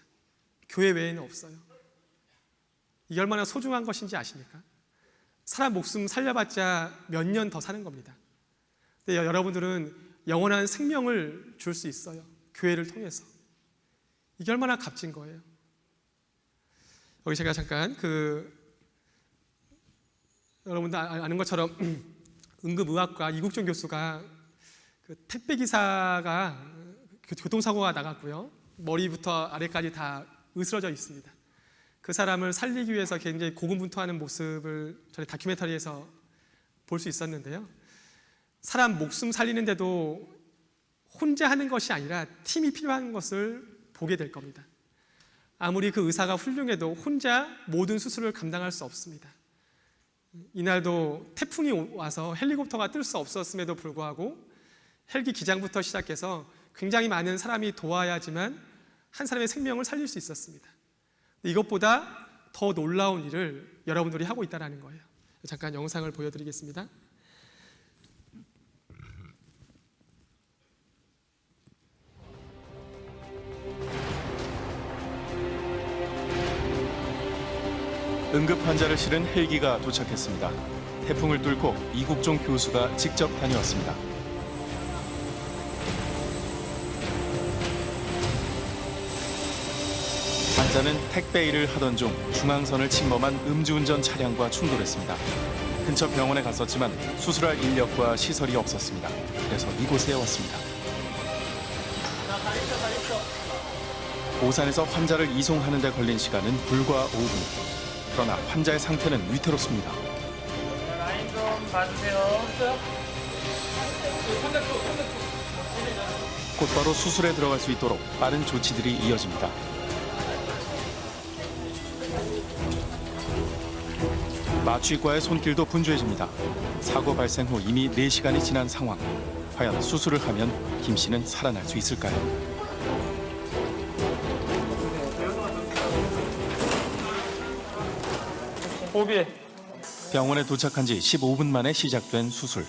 [SPEAKER 1] 교회 외에는 없어요. 이게 얼마나 소중한 것인지 아십니까? 사람 목숨 살려봤자 몇 년 더 사는 겁니다. 근데 여러분들은 영원한 생명을 줄 수 있어요. 교회를 통해서. 이게 얼마나 값진 거예요. 여기 제가 잠깐 여러분들 아는 것처럼 응급의학과 이국종 교수가 택배기사가 교통사고가 나갔고요. 머리부터 아래까지 다 으스러져 있습니다. 그 사람을 살리기 위해서 굉장히 고군분투하는 모습을 저희 다큐멘터리에서 볼 수 있었는데요. 사람 목숨 살리는데도 혼자 하는 것이 아니라 팀이 필요한 것을 보게 될 겁니다. 아무리 그 의사가 훌륭해도 혼자 모든 수술을 감당할 수 없습니다. 이날도 태풍이 와서 헬리콥터가 뜰 수 없었음에도 불구하고 헬기 기장부터 시작해서 굉장히 많은 사람이 도와야지만 한 사람의 생명을 살릴 수 있었습니다. 이것보다 더 놀라운 일을 여러분들이 하고 있다는 거예요. 잠깐 영상을 보여드리겠습니다.
[SPEAKER 2] 응급 환자를 실은 헬기가 도착했습니다. 태풍을 뚫고 이국종 교수가 직접 다녀왔습니다. 환자는 택배 일을 하던 중 중앙선을 침범한 음주운전 차량과 충돌했습니다. 근처 병원에 갔었지만 수술할 인력과 시설이 없었습니다. 그래서 이곳에 왔습니다. 오산에서 환자를 이송하는 데 걸린 시간은 불과 5분. 그러나 환자의 상태는 위태롭습니다.
[SPEAKER 3] 라인 좀 봐주세요.
[SPEAKER 2] 곧바로 수술에 들어갈 수 있도록 빠른 조치들이 이어집니다. 마취과의 손길도 분주해집니다. 사고 발생 후 이미 4시간이 지난 상황. 과연 수술을 하면 김 씨는 살아날 수 있을까요?
[SPEAKER 3] 호비.
[SPEAKER 2] 병원에 도착한 지 15분 만에 시작된 수술.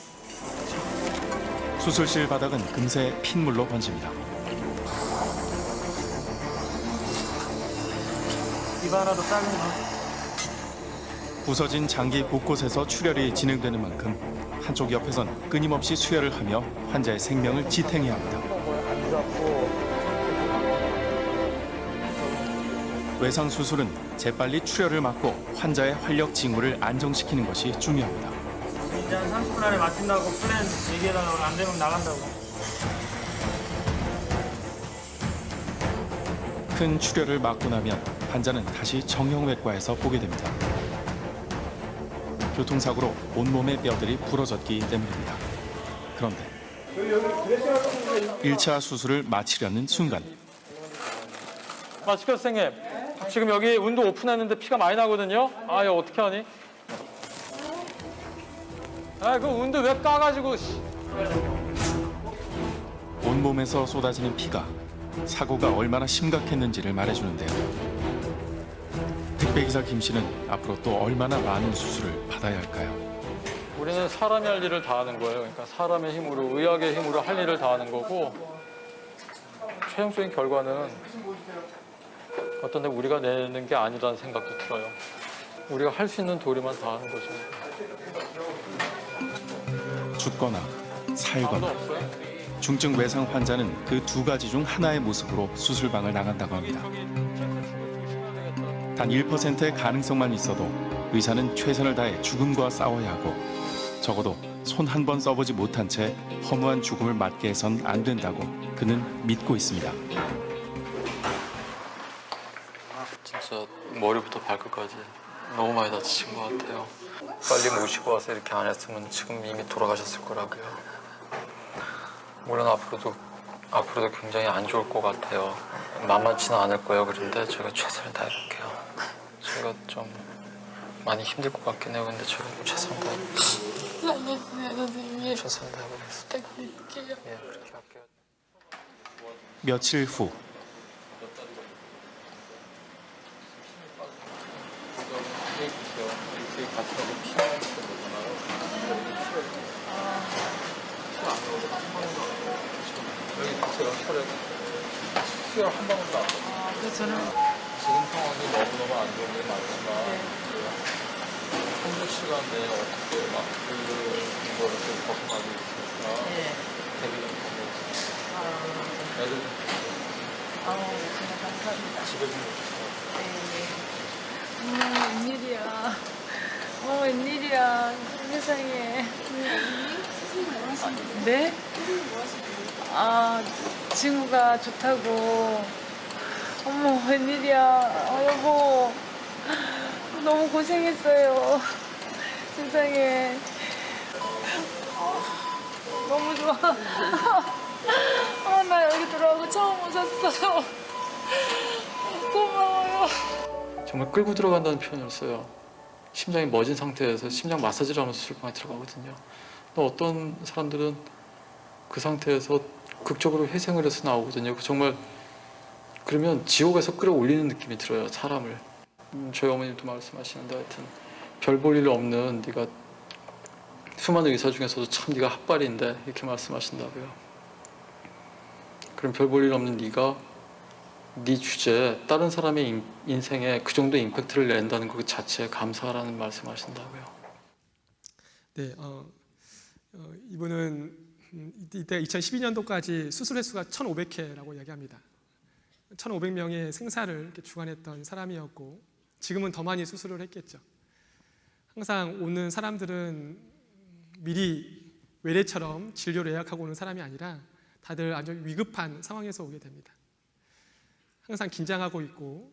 [SPEAKER 2] 수술실 바닥은 금세 핏물로 번집니다.
[SPEAKER 3] 입 하나도 잘리나?
[SPEAKER 2] 부서진 장기 곳곳에서 출혈이 진행되는 만큼 한쪽 옆에선 끊임없이 수혈을 하며 환자의 생명을 지탱해야 합니다. 외상 수술은 재빨리 출혈을 막고 환자의 활력 징후를 안정시키는 것이 중요합니다.
[SPEAKER 3] 이제 한 30분 안에 마친다고 플랜 얘기해달라고. 안 되면 나간다고.
[SPEAKER 2] 큰 출혈을 막고 나면 환자는 다시 정형외과에서 보게 됩니다. 교통사고로 온몸의 뼈들이 부러졌기 때문입니다. 그런데 1차 수술을 마치려는 순간
[SPEAKER 4] 마치크 선생님, 지금 여기 운동 오픈했는데 피가 많이 나거든요. 아, 이거 어떻게 하니? 아, 그 운도 왜 까가지고?
[SPEAKER 2] 온몸에서 쏟아지는 피가 사고가 얼마나 심각했는지를 말해주는데요. 택배기사 김 씨는 앞으로 또 얼마나 많은 수술을 받아야 할까요?
[SPEAKER 4] 우리는 사람이 할 일을 다 하는 거예요. 그러니까 사람의 힘으로, 의학의 힘으로 할 일을 다 하는 거고, 최종적인 결과는 어떤 데 우리가 내는 게 아니라는 생각도 들어요. 우리가 할 수 있는 도리만 다 하는 거죠.
[SPEAKER 2] 죽거나
[SPEAKER 4] 아무도
[SPEAKER 2] 살거나
[SPEAKER 4] 없어요?
[SPEAKER 2] 중증 외상 환자는 그 두 가지 중 하나의 모습으로 수술방을 나간다고 합니다. 단 1%의 가능성만 있어도 의사는 최선을 다해 죽음과 싸워야 하고 적어도 손 한 번 써보지 못한 채 허무한 죽음을 맞게 해선 안 된다고 그는 믿고 있습니다.
[SPEAKER 4] 진짜 머리부터 발끝까지 너무 많이 다치신 것 같아요. 빨리 모시고 와서 이렇게 안 했으면 지금 이미 돌아가셨을 거라고요. 물론 앞으로도 굉장히 안 좋을 것 같아요. 만만치는 않을 거예요. 그런데 제가 최선을 다해볼게요. 제가 좀 많이 힘들 것 같긴 해요. 근데 제가 최선을 다해볼게요.
[SPEAKER 5] 알겠어요, 선생님.
[SPEAKER 4] 최선을 다해보겠습니다.
[SPEAKER 5] 부탁드릴게요.
[SPEAKER 4] 예, 그렇게 할게요.
[SPEAKER 2] 며칠 후
[SPEAKER 5] 그래서 저는
[SPEAKER 4] 지금 상황이 너무너무 안 좋은 게 맞지만 한두 시간 내에 어떻게 막 그거를 좀 벗어나기 위해서 대비 좀 하고 애들
[SPEAKER 5] 정말 감사합니다.
[SPEAKER 4] 집에 좀 오셨어요.
[SPEAKER 5] 웬일이야. 웬일이야. 세상에. 네? 징후가 좋다고. 어머, 웬일이야. 여보. 너무 고생했어요. 세상에. 너무 좋아. 나 여기 들어가고 처음 오셨어요. 고마워요.
[SPEAKER 4] 정말 끌고 들어간다는 표현을 써요. 심장이 멎은 상태에서 심장 마사지를 하면서 수술방에 들어가거든요. 또 어떤 사람들은 그 상태에서 극적으로 회생을 해서 나오거든요. 정말 그러면 지옥에서 끌어올리는 느낌이 들어요, 사람을. 저희 어머님도 말씀하시는데 하여튼 별 볼 일 없는 네가 수많은 의사 중에서도 참 네가 핫발인데 이렇게 말씀하신다고요. 그럼 별 볼 일 없는 네가 네 주제에 다른 사람의 인생에 그 정도 임팩트를 낸다는 것 자체에 감사하라는 말씀하신다고요.
[SPEAKER 1] 네, 이분은 이때 2012년도까지 수술 횟수가 1,500회라고 이야기합니다. 1,500명의 생사를 이렇게 주관했던 사람이었고 지금은 더 많이 수술을 했겠죠. 항상 오는 사람들은 미리 외래처럼 진료를 예약하고 오는 사람이 아니라 다들 아주 위급한 상황에서 오게 됩니다. 항상 긴장하고 있고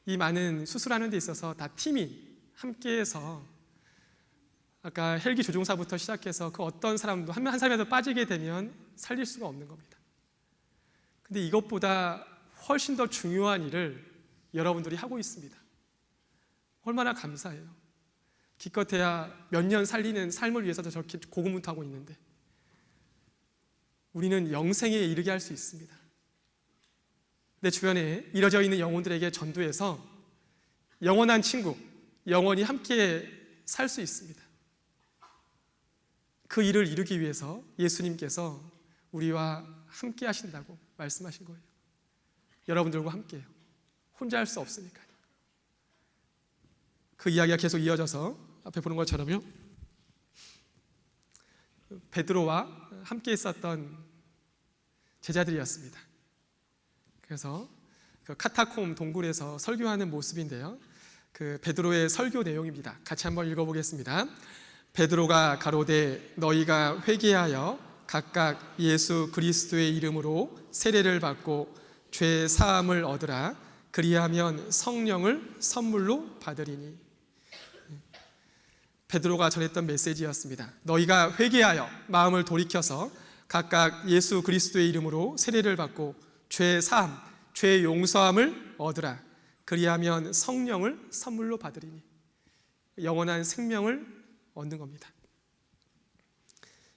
[SPEAKER 1] 이 많은 수술하는 데 있어서 다 팀이 함께해서 아까 헬기 조종사부터 시작해서 그 어떤 사람도 한 사람이라도 빠지게 되면 살릴 수가 없는 겁니다. 근데 이것보다 훨씬 더 중요한 일을 여러분들이 하고 있습니다. 얼마나 감사해요. 기껏해야 몇 년 살리는 삶을 위해서도 저렇게 고군분투하고 있는데 우리는 영생에 이르게 할 수 있습니다. 내 주변에 이뤄져 있는 영혼들에게 전도해서 영원한 친구, 영원히 함께 살 수 있습니다. 그 일을 이루기 위해서 예수님께서 우리와 함께 하신다고 말씀하신 거예요. 여러분들과 함께해요. 혼자 할 수 없으니까요. 그 이야기가 계속 이어져서 앞에 보는 것처럼요. 베드로와 함께 있었던 제자들이었습니다. 그래서 그 카타콤 동굴에서 설교하는 모습인데요. 그 베드로의 설교 내용입니다. 같이 한번 읽어보겠습니다. 베드로가 가로되 너희가 회개하여 각각 예수 그리스도의 이름으로 세례를 받고 죄 사함을 얻으라. 그리하면 성령을 선물로 받으리니. 베드로가 전했던 메시지였습니다. 너희가 회개하여 마음을 돌이켜서 각각 예수 그리스도의 이름으로 세례를 받고 죄 사함, 죄 용서함을 얻으라. 그리하면 성령을 선물로 받으리니. 영원한 생명을 얻는 겁니다.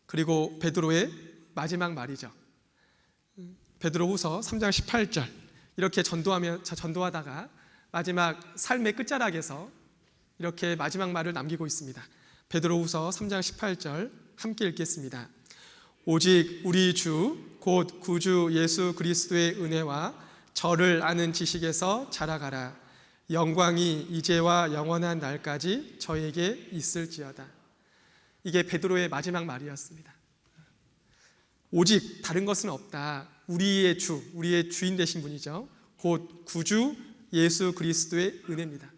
[SPEAKER 1] 그리고 베드로의 마지막 말이죠. 베드로후서 3장 18절. 이렇게 전도하다가 마지막 삶의 끝자락에서 이렇게 마지막 말을 남기고 있습니다. 베드로후서 3장 18절 함께 읽겠습니다. 오직 우리 주 곧 구주 예수 그리스도의 은혜와 저를 아는 지식에서 자라가라. 영광이 이제와 영원한 날까지 저에게 있을지어다. 이게 베드로의 마지막 말이었습니다. 오직 다른 것은 없다. 우리의 주, 우리의 주인 되신 분이죠. 곧 구주 예수 그리스도의 은혜입니다.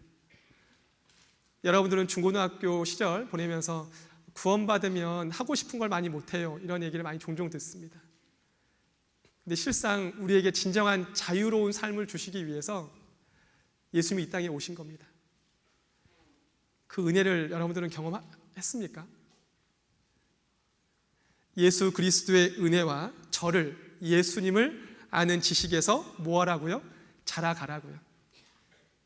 [SPEAKER 1] 여러분들은 중고등학교 시절 보내면서 구원받으면 하고 싶은 걸 많이 못해요. 이런 얘기를 많이 종종 듣습니다. 근데 실상 우리에게 진정한 자유로운 삶을 주시기 위해서 예수님이 이 땅에 오신 겁니다. 그 은혜를 여러분들은 경험했습니까? 예수 그리스도의 은혜와 저를, 예수님을 아는 지식에서 뭐 하라고요? 자라가라고요.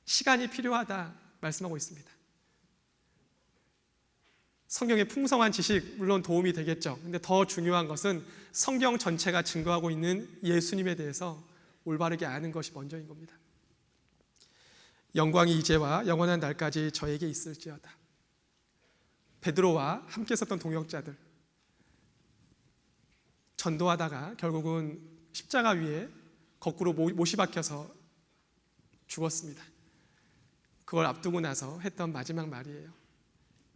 [SPEAKER 1] 시간이 필요하다 말씀하고 있습니다. 성경의 풍성한 지식 물론 도움이 되겠죠. 근데 더 중요한 것은 성경 전체가 증거하고 있는 예수님에 대해서 올바르게 아는 것이 먼저인 겁니다. 영광이 이제와 영원한 날까지 저에게 있을지어다. 베드로와 함께 있었던 동역자들, 전도하다가 결국은 십자가 위에 거꾸로 못이 박혀서 죽었습니다. 그걸 앞두고 나서 했던 마지막 말이에요.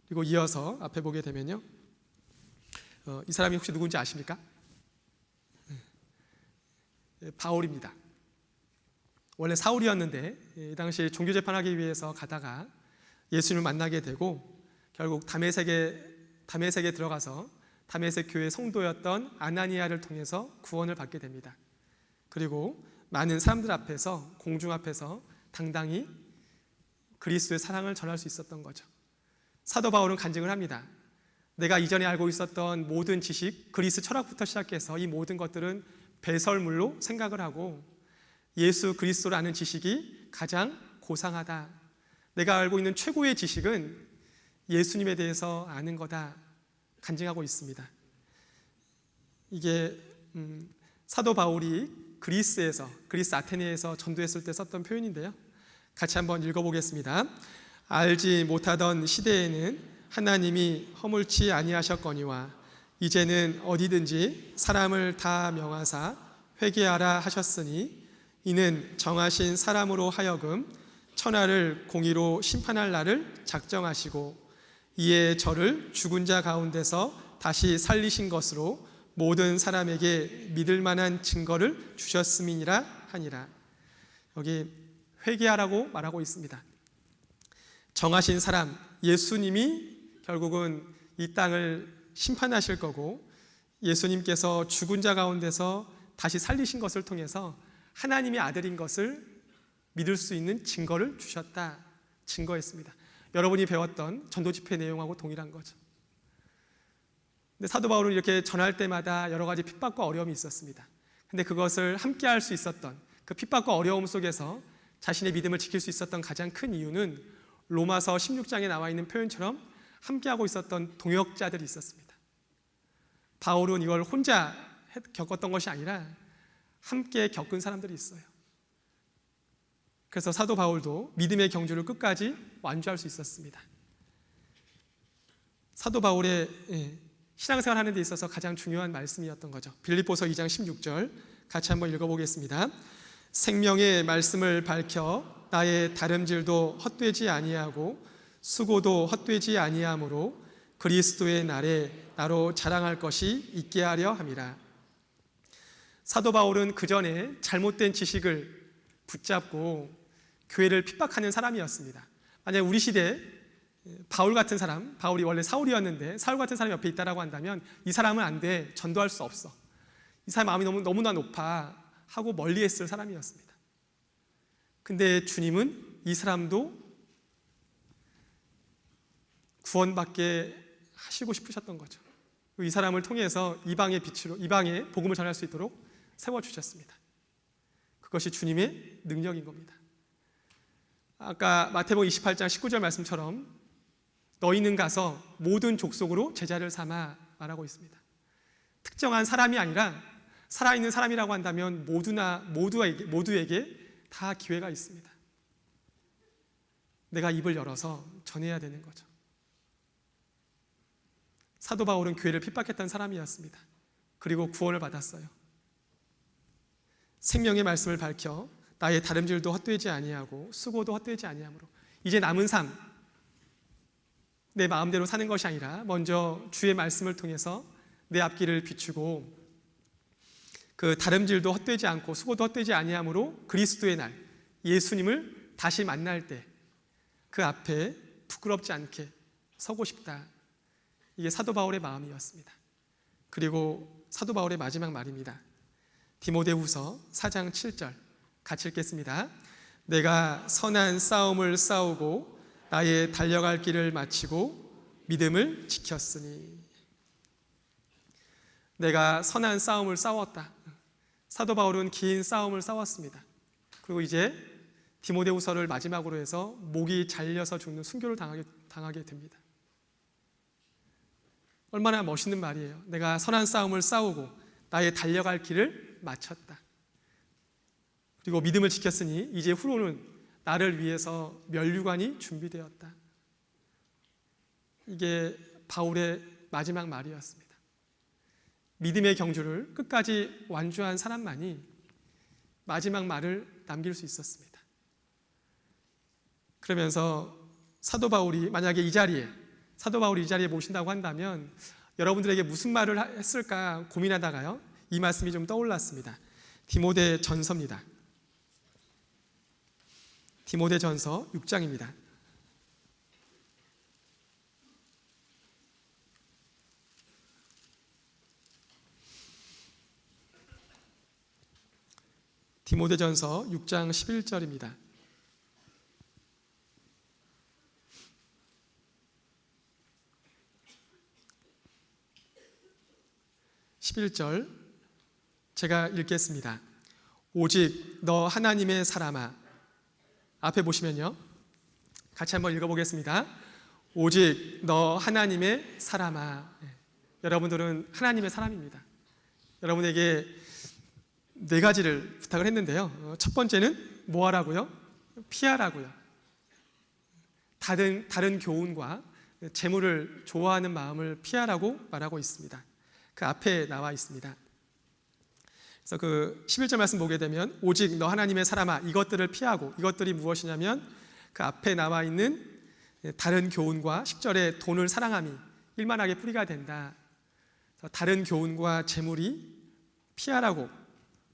[SPEAKER 1] 그리고 이어서 앞에 보게 되면요, 이 사람이 혹시 누군지 아십니까? 바울입니다. 원래 사울이었는데 이 당시 종교재판하기 위해서 가다가 예수님을 만나게 되고 결국 다메섹에 들어가서 다메섹 교회 성도였던 아나니아를 통해서 구원을 받게 됩니다. 그리고 많은 사람들 앞에서, 공중 앞에서 당당히 그리스도의 사랑을 전할 수 있었던 거죠. 사도 바울은 간증을 합니다. 내가 이전에 알고 있었던 모든 지식, 그리스 철학부터 시작해서 이 모든 것들은 배설물로 생각을 하고 예수 그리스도를 아는 지식이 가장 고상하다. 내가 알고 있는 최고의 지식은 예수님에 대해서 아는 거다. 간증하고 있습니다. 이게 사도 바울이 그리스 아테네에서 전도했을 때 썼던 표현인데요. 같이 한번 읽어보겠습니다. 알지 못하던 시대에는 하나님이 허물치 아니하셨거니와 이제는 어디든지 사람을 다 명하사 회개하라 하셨으니 이는 정하신 사람으로 하여금 천하를 공의로 심판할 날을 작정하시고 이에 저를 죽은 자 가운데서 다시 살리신 것으로 모든 사람에게 믿을 만한 증거를 주셨음이니라 하니라. 여기 회개하라고 말하고 있습니다. 정하신 사람, 예수님이 결국은 이 땅을 심판하실 거고 예수님께서 죽은 자 가운데서 다시 살리신 것을 통해서 하나님의 아들인 것을 믿을 수 있는 증거를 주셨다. 증거했습니다. 여러분이 배웠던 전도 집회 내용하고 동일한 거죠. 근데 사도 바울은 이렇게 전할 때마다 여러 가지 핍박과 어려움이 있었습니다. 근데 그것을 함께 할 수 있었던 그 핍박과 어려움 속에서 자신의 믿음을 지킬 수 있었던 가장 큰 이유는 로마서 16장에 나와 있는 표현처럼 함께하고 있었던 동역자들이 있었습니다. 바울은 이걸 혼자 겪었던 것이 아니라 함께 겪은 사람들이 있어요. 그래서 사도 바울도 믿음의 경주를 끝까지 완주할 수 있었습니다. 사도 바울의 신앙생활 하는 데 있어서 가장 중요한 말씀이었던 거죠. 빌립보서 2장 16절 같이 한번 읽어보겠습니다. 생명의 말씀을 밝혀 나의 다름질도 헛되지 아니하고 수고도 헛되지 아니하므로 그리스도의 날에 나로 자랑할 것이 있게 하려 함이라. 사도 바울은 그 전에 잘못된 지식을 붙잡고 교회를 핍박하는 사람이었습니다. 만약 우리 시대에 바울 같은 사람, 바울이 원래 사울이었는데 사울 같은 사람이 옆에 있다라고 한다면 이 사람은 안 돼, 전도할 수 없어. 이 사람 마음이 너무나 높아 하고 멀리했을 사람이었습니다. 근데 주님은 이 사람도 구원받게 하시고 싶으셨던 거죠. 이 사람을 통해서 이방의 빛으로, 이방의 복음을 전할 수 있도록 세워주셨습니다. 그것이 주님의 능력인 겁니다. 아까 마태복음 28장 19절 말씀처럼 너희는 가서 모든 족속으로 제자를 삼아 말하고 있습니다. 특정한 사람이 아니라 살아있는 사람이라고 한다면 모두에게 다 기회가 있습니다. 내가 입을 열어서 전해야 되는 거죠. 사도 바울은 교회를 핍박했던 사람이었습니다. 그리고 구원을 받았어요. 생명의 말씀을 밝혀 나의 다름질도 헛되지 아니하고 수고도 헛되지 아니하므로 이제 남은 삶, 내 마음대로 사는 것이 아니라 먼저 주의 말씀을 통해서 내 앞길을 비추고 그 다름질도 헛되지 않고 수고도 헛되지 아니하므로 그리스도의 날, 예수님을 다시 만날 때 그 앞에 부끄럽지 않게 서고 싶다. 이게 사도 바울의 마음이었습니다. 그리고 사도 바울의 마지막 말입니다. 디모데후서 4장 7절 같이 읽겠습니다. 내가 선한 싸움을 싸우고 나의 달려갈 길을 마치고 믿음을 지켰으니. 내가 선한 싸움을 싸웠다. 사도 바울은 긴 싸움을 싸웠습니다. 그리고 이제 디모데후서를 마지막으로 해서 목이 잘려서 죽는 순교를 당하게 됩니다. 얼마나 멋있는 말이에요. 내가 선한 싸움을 싸우고 나의 달려갈 길을 마쳤다. 그리고 믿음을 지켰으니 이제 후로는 나를 위해서 면류관이 준비되었다. 이게 바울의 마지막 말이었습니다. 믿음의 경주를 끝까지 완주한 사람만이 마지막 말을 남길 수 있었습니다. 그러면서 사도 바울이 만약에 이 자리에 모신다고 한다면 여러분들에게 무슨 말을 했을까 고민하다가요, 이 말씀이 좀 떠올랐습니다. 디모데전서입니다. 디모데전서 6장입니다. 디모데전서 6장 11절입니다. 11절 제가 읽겠습니다. 오직 너 하나님의 사람아. 앞에 보시면요, 같이 한번 읽어보겠습니다. 오직 너 하나님의 사람아. 여러분들은 하나님의 사람입니다. 여러분에게 네 가지를 부탁을 했는데요. 첫 번째는 뭐 하라고요? 피하라고요. 다른 교훈과 재물을 좋아하는 마음을 피하라고 말하고 있습니다. 그 앞에 나와 있습니다. 그래서 그 11절 말씀 보게 되면 오직 너 하나님의 사람아, 이것들을 피하고, 이것들이 무엇이냐면 그 앞에 나와 있는 다른 교훈과 10절에 돈을 사랑함이 일만하게 뿌리가 된다. 다른 교훈과 재물이 피하라고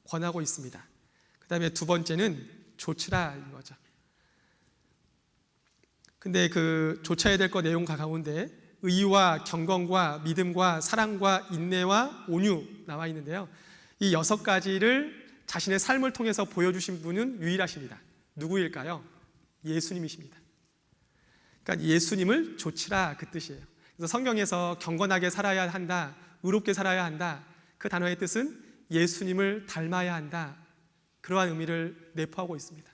[SPEAKER 1] 권하고 있습니다. 그 다음에 두 번째는 조치라 이거죠. 근데 그 조쳐야 될 것 내용 가운데 의와 경건과 믿음과 사랑과 인내와 온유 나와 있는데요. 이 6가지를 자신의 삶을 통해서 보여주신 분은 유일하십니다. 누구일까요? 예수님이십니다. 그러니까 예수님을 조치라 그 뜻이에요. 그래서 성경에서 경건하게 살아야 한다, 의롭게 살아야 한다, 그 단어의 뜻은 예수님을 닮아야 한다, 그러한 의미를 내포하고 있습니다.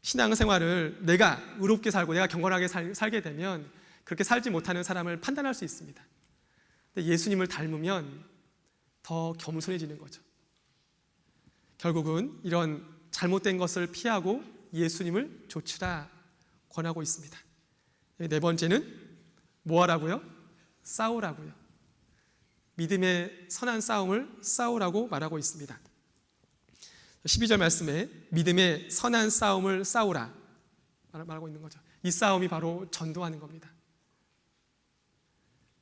[SPEAKER 1] 신앙생활을 내가 의롭게 살고 내가 경건하게 살게 되면 그렇게 살지 못하는 사람을 판단할 수 있습니다. 근데 예수님을 닮으면 더 겸손해지는 거죠. 결국은 이런 잘못된 것을 피하고 예수님을 좇으라 권하고 있습니다. 네 번째는 뭐 하라고요? 싸우라고요. 믿음의 선한 싸움을 싸우라고 말하고 있습니다. 12절 말씀에 믿음의 선한 싸움을 싸우라 말하고 있는 거죠. 이 싸움이 바로 전도하는 겁니다.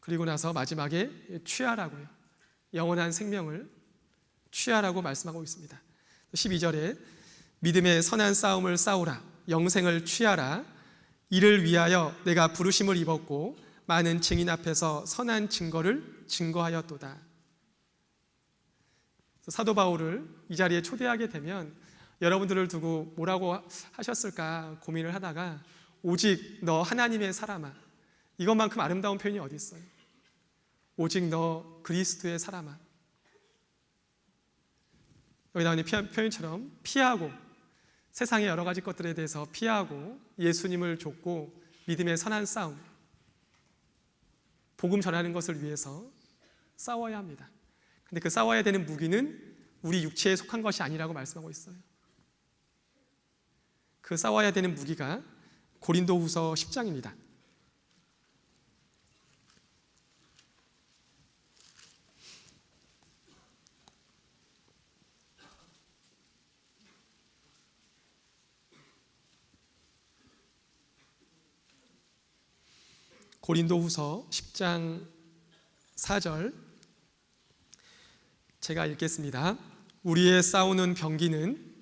[SPEAKER 1] 그리고 나서 마지막에 취하라고요. 영원한 생명을 취하라고 말씀하고 있습니다. 12절에 믿음의 선한 싸움을 싸우라, 영생을 취하라, 이를 위하여 내가 부르심을 입었고 많은 증인 앞에서 선한 증거를 증거하였도다. 사도 바울을 이 자리에 초대하게 되면 여러분들을 두고 뭐라고 하셨을까 고민을 하다가 오직 너 하나님의 사람아, 이것만큼 아름다운 표현이 어디 있어요? 오직 너 그리스도의 사람아. 여기 나오는 표현처럼 피하고, 세상의 여러 가지 것들에 대해서 피하고 예수님을 좇고 믿음의 선한 싸움, 복음 전하는 것을 위해서 싸워야 합니다. 근데 그 싸워야 되는 무기는 우리 육체에 속한 것이 아니라고 말씀하고 있어요. 그 싸워야 되는 무기가 고린도후서 10장입니다. 고린도후서 10장 4절 제가 읽겠습니다. 우리의 싸우는 병기는,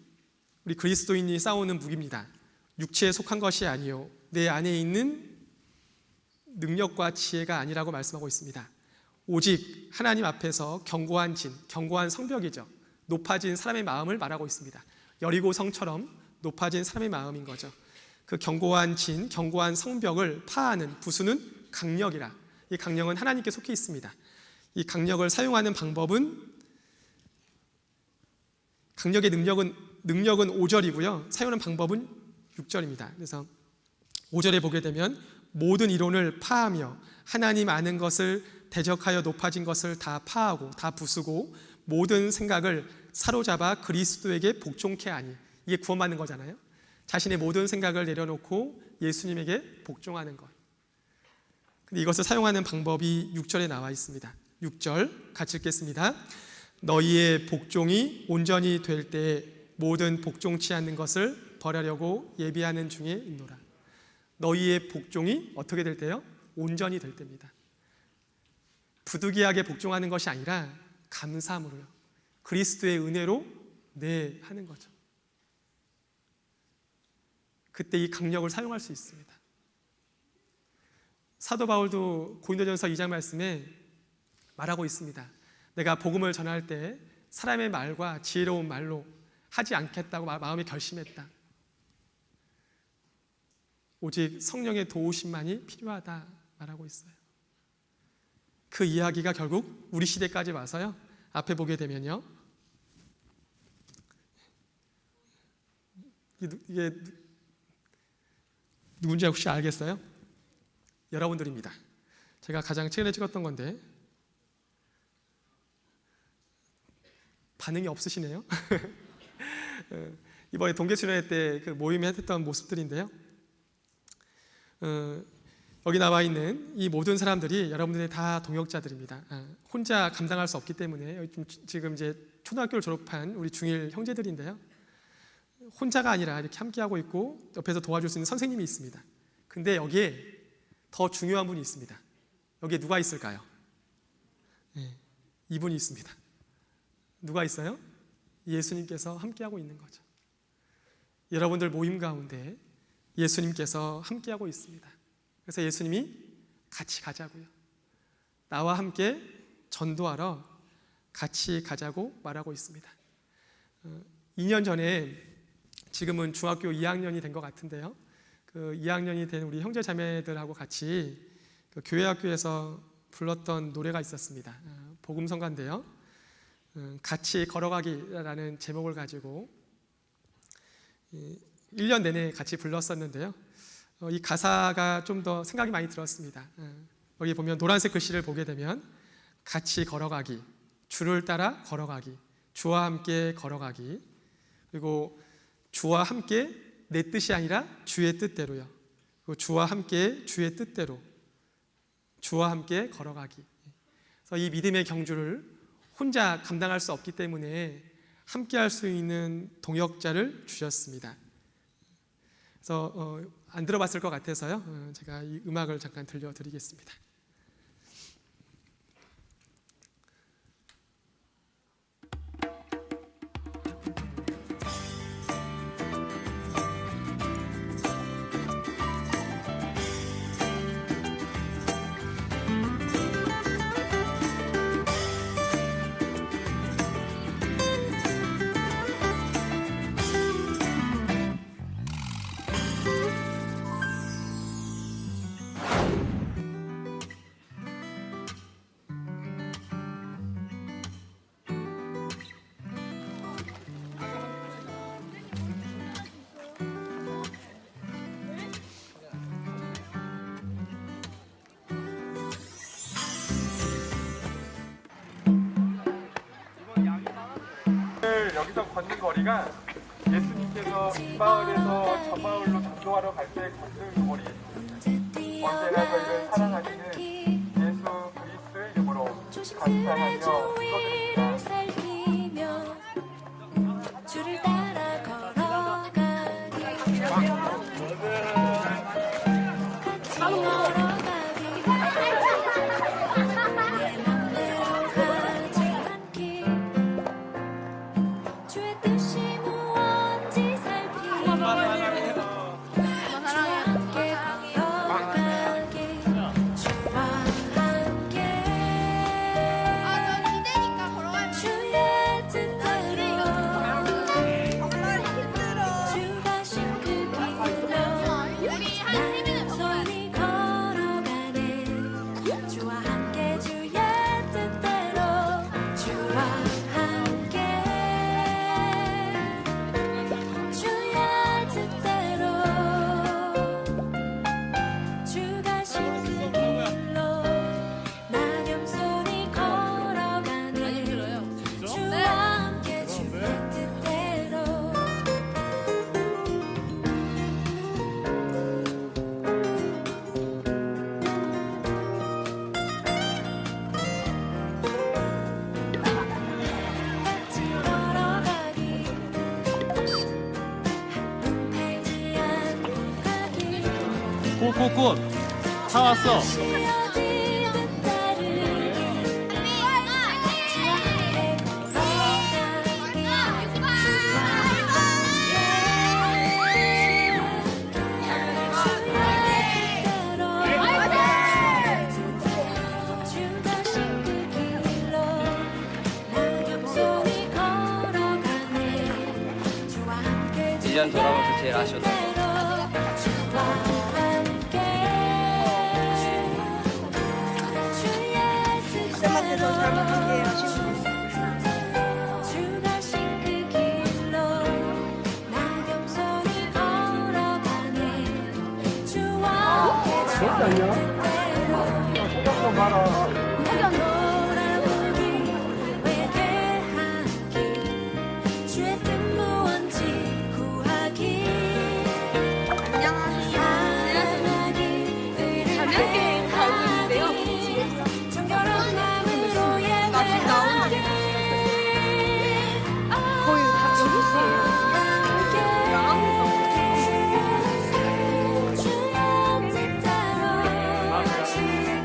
[SPEAKER 1] 우리 그리스도인이 싸우는 무기입니다. 육체에 속한 것이 아니요 내 안에 있는 능력과 지혜가 아니라고 말씀하고 있습니다. 오직 하나님 앞에서 견고한 진, 견고한 성벽이죠. 높아진 사람의 마음을 말하고 있습니다. 여리고 성처럼 높아진 사람의 마음인 거죠. 그 견고한 진, 견고한 성벽을 파하는, 부수는 강력이라. 이 강력은 하나님께 속해 있습니다. 이 강력을 사용하는 방법은, 강력의 능력은 5절이고요. 사용하는 방법은 6절입니다. 그래서 5절에 보게 되면 모든 이론을 파하며 하나님 아는 것을 대적하여 높아진 것을 다 파하고 다 부수고 모든 생각을 사로잡아 그리스도에게 복종케 하니. 이게 구원받는 거잖아요. 자신의 모든 생각을 내려놓고 예수님에게 복종하는 것. 근데 이것을 사용하는 방법이 6절에 나와 있습니다. 6절 같이 읽겠습니다. 너희의 복종이 온전히 될 때에 모든 복종치 않는 것을 버리려고 예비하는 중에 있노라. 너희의 복종이 어떻게 될 때요? 온전히 될 때입니다. 부득이하게 복종하는 것이 아니라 감사함으로요. 그리스도의 은혜로 하는 거죠. 그때 이 강력을 사용할 수 있습니다. 사도 바울도 고린도전서 2장 말씀에 말하고 있습니다. 내가 복음을 전할 때 사람의 말과 지혜로운 말로 하지 않겠다고 마음에 결심했다. 오직 성령의 도우심만이 필요하다 말하고 있어요. 그 이야기가 결국 우리 시대까지 와서요. 앞에 보게 되면요. 이게 누군지 혹시 알겠어요? 여러분들입니다. 제가 가장 최근에 찍었던 건데 반응이 없으시네요. 이번에 동계수련회 때 그 모임에 했던 모습들인데요. 여기 나와 있는 이 모든 사람들이 여러분들이 다 동역자들입니다. 혼자 감당할 수 없기 때문에 지금 이제 초등학교를 졸업한 우리 중1 형제들인데요. 혼자가 아니라 이렇게 함께하고 있고 옆에서 도와줄 수 있는 선생님이 있습니다. 근데 여기에 더 중요한 분이 있습니다. 여기에 누가 있을까요? 네, 이분이 있습니다. 누가 있어요? 예수님께서 함께하고 있는 거죠. 여러분들 모임 가운데 예수님께서 함께하고 있습니다. 그래서 예수님이 같이 가자고요. 나와 함께 전도하러 같이 가자고 말하고 있습니다. 2년 전에, 지금은 중학교 2학년이 된 것 같은데요. 그 2학년이 된 우리 형제 자매들하고 같이 그 교회 학교에서 불렀던 노래가 있었습니다. 복음성가인데요. 같이 걸어가기라는 제목을 가지고 1년 내내 같이 불렀었는데요. 이 가사가 좀 더 생각이 많이 들었습니다. 여기 보면 노란색 글씨를 보게 되면 같이 걸어가기, 주를 따라 걸어가기, 주와 함께 걸어가기, 그리고 주와 함께 내 뜻이 아니라 주의 뜻대로요. 그리고 주와 함께 주의 뜻대로, 주와 함께 걸어가기. 그래서 이 믿음의 경주를 혼자 감당할 수 없기 때문에 함께 할 수 있는 동역자를 주셨습니다. 그래서 안 들어봤을 것 같아서요. 제가 이 음악을 잠깐 들려드리겠습니다. 여기서 걷는 거리가 예수님께서 이 마을에서 저 마을로 전도하러 갈 때 걷는 거리. 언제나 저희를 사랑하시는 예수 그리스도의 이름으로 감사하며 기도드립니다.
[SPEAKER 6] 주를 따라 걸어가기 같이 걸어가기 내 맘대로 가지 않기 주의 뜻이 무언지 살피기 주와 함께 걸어가기 주와 함께 주의 뜻대로 주가 신 그 길로 나는 손이 걸어가네 주와 함께 주의 뜻대로 주와 함께 주의 뜻대로 주가 신 그 길로 나 겸손히 걸어가네 주와 함께 주의 뜻대로 같이 걸어가기 한눈 팔지 않고 가기
[SPEAKER 3] 꽃꽃꽃 다 왔어.
[SPEAKER 6] 어디든 따르기 주와 함께 걸어가기 주가 신 그 길로 나 겸손히 걸어가네 주와 함께
[SPEAKER 7] 1년 돌아오면서 제일 아쉬웠던 거.
[SPEAKER 6] 주와 함께 주의 뜻대로 주가 신 그 길로 나 겸손히 걸어가네 주와 함께 주의 뜻대로 돌아보기 회개하기 주의 뜻 무언지 구하기 사랑하기 의를 행하기 정결한 마음으로 예배하기 거의 다 주의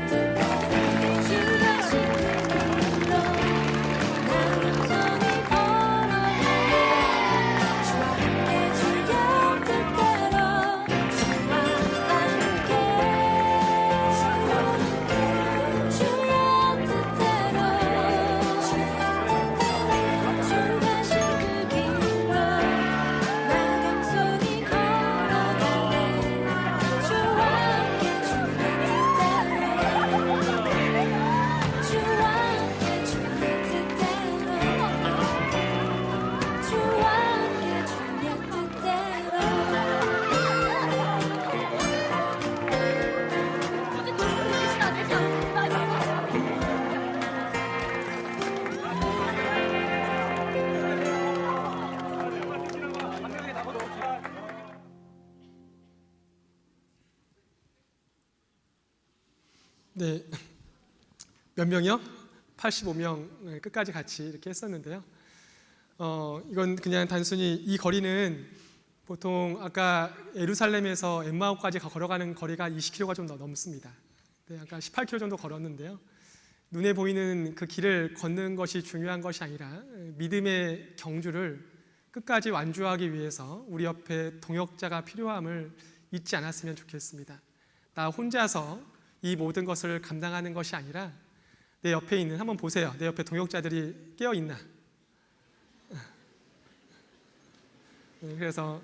[SPEAKER 6] 뜻대로 주가 신 그 길로 나 겸손히 걸어가네 주와 함께 주의 뜻대로 주와 함께 주의 뜻대로 주가 신 그 길로 나 겸손히 걸어가네 주와 함께 주의 뜻대로 주와 함께 주의 뜻대로 주와 함께 주의 뜻대로
[SPEAKER 1] 네, 몇 명이요? 85명 끝까지 같이 이렇게 했었는데요. 이건 그냥 단순히 이 거리는 보통 아까 예루살렘에서 엠마오까지 걸어가는 거리가 20km가 좀 넘습니다. 네, 아까 18km 정도 걸었는데요. 눈에 보이는 그 길을 걷는 것이 중요한 것이 아니라 믿음의 경주를 끝까지 완주하기 위해서 우리 옆에 동역자가 필요함을 잊지 않았으면 좋겠습니다. 나 혼자서 이 모든 것을 감당하는 것이 아니라 내 옆에 있는, 한번 보세요. 내 옆에 동역자들이 깨어 있나? 그래서